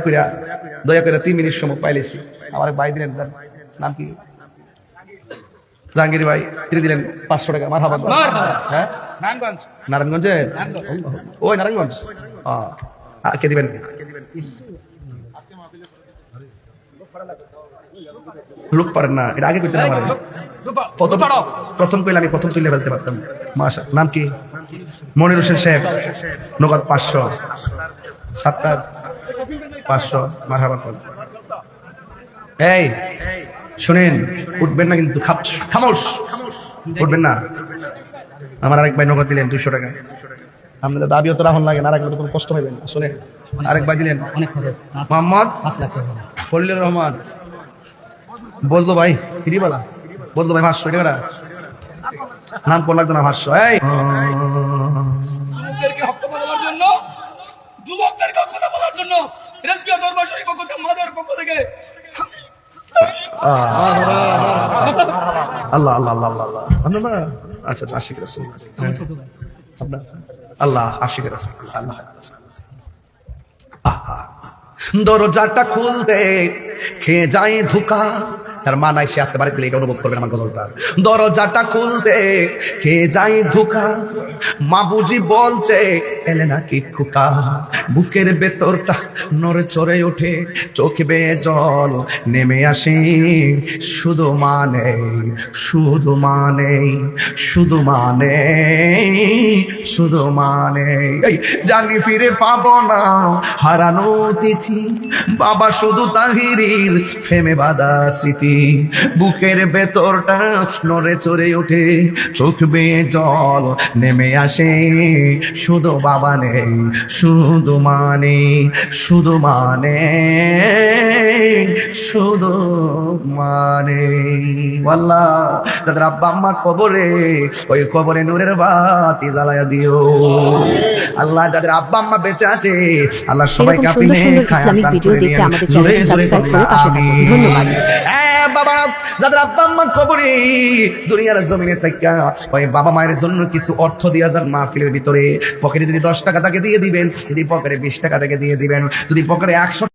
A: করে 3 মিনিট সময় পাইলেছি। আমার ভাই দিলেন, নাম কি? জাহাঙ্গীর ভাই, তিনি দিলেন 500 টাকা। মারহাবা। হ্যাঁ, নারায়ণগঞ্জে, ওই নারায়ণগঞ্জ। কে দিবেন? লোক পারেন না, এটা আগে করতে না পারেন। প্রথম কইলে আমি প্রথম তুলে ফেলতে পারতাম। মাশা, নাম কি? মনির হোসেন সাহেব, নগদ 500। 7টা 500। মারহাবা। এই শুনেন, উঠবেন না কিন্তু, খামোশ, উঠবেন না। আমার আরেক ভাই নগদ দিলেন 200 টাকা। আপনাদের দাবিও তো রাখুন লাগে না, রাখলে তো কোনো কষ্ট পাইবেন। শুনেন, আরেক ভাই দিলেন মোহাম্মদ ফলিলুর রহমান, বজলো ভাই, ফিরিবালা বজলো ভাই 500 টাকা। নাম কোন লাগতো না, 500। এই
C: যুবকদেরকে হক কথা বলার জন্য, যুবকদেরকে হক কথা বলার জন্য রেজবিয়া দরবার শরীফ পক্ষ থেকে, মাদার পক্ষ থেকে
A: আল্লাহ আল্লাহ আল্লাহ আল্লাহ আল্লাহ। আচ্ছা আচ্ছা, আশিক রাসূল আপনার আল্লাহ, আশিক রাসূল আল্লাহ। দরজাটা খুলতে খেয়ে যায় ধোকা। তার মা নাই, সে আজকে বাড়িতে গেলে এটা অনুভব করবেন আমার গজলটা। দরজাটা খুলতে খেয়ে যায় ধোকা, মা বুঝি বলছে এলে নাকি খোকা। বুকের ভেতরটা নড়ে চড়ে ওঠে, চোখ বেয়ে জল নেমে আসে। শুধু মানে শুধু মানে শুধু মানে শুধু মানে এই জানি ফিরে পাবো না হারানো তিথি, বাবা শুধু তাহিরির ফেমে বাঁধা স্মৃতি। বুকের ভেতরটা নড়ে চড়ে ওঠে, চোখ বেয়ে জল নেমে আসে। শুধু বাবা নেই, শুধু মানে শুধু মানে শুধু মানে। আল্লাহ তাদের আব্বা আম্মা কবরে, ওই কবরে নূরের বাতি জ্বালায়া দিও। আল্লাহ যাদের আব্বা আম্মা বেঁচে আছে, আল্লাহ সবাইকে
B: এরকম
A: আপনি
B: সুন্দর সুন্দর
A: খায়াত
B: ইসলামিক
A: দান
B: ভিডিও
A: করে
B: দেখতে
A: দিয়েন।
B: আমাদের
A: জোরে
B: চ্যানেলটি
A: জোরে
B: সাবস্ক্রাইব
A: বলুন
B: করে পাশে থাকুন।
A: আমিন।
B: ধন্যবাদ।
A: বাবা যাদের আব্বা আম্মা কবরে, দুনিয়ার জমিনে থাকা ওই বাবা মায়ের জন্য কিছু অর্থ দিয়া যান মাহফিলের ভিতরে। পকেটে যদি 10 টাকা তাকে দিয়ে দিবেন, যদি পকেটে 20 টাকা তাকে দিয়ে দিবেন, যদি পকেটে 100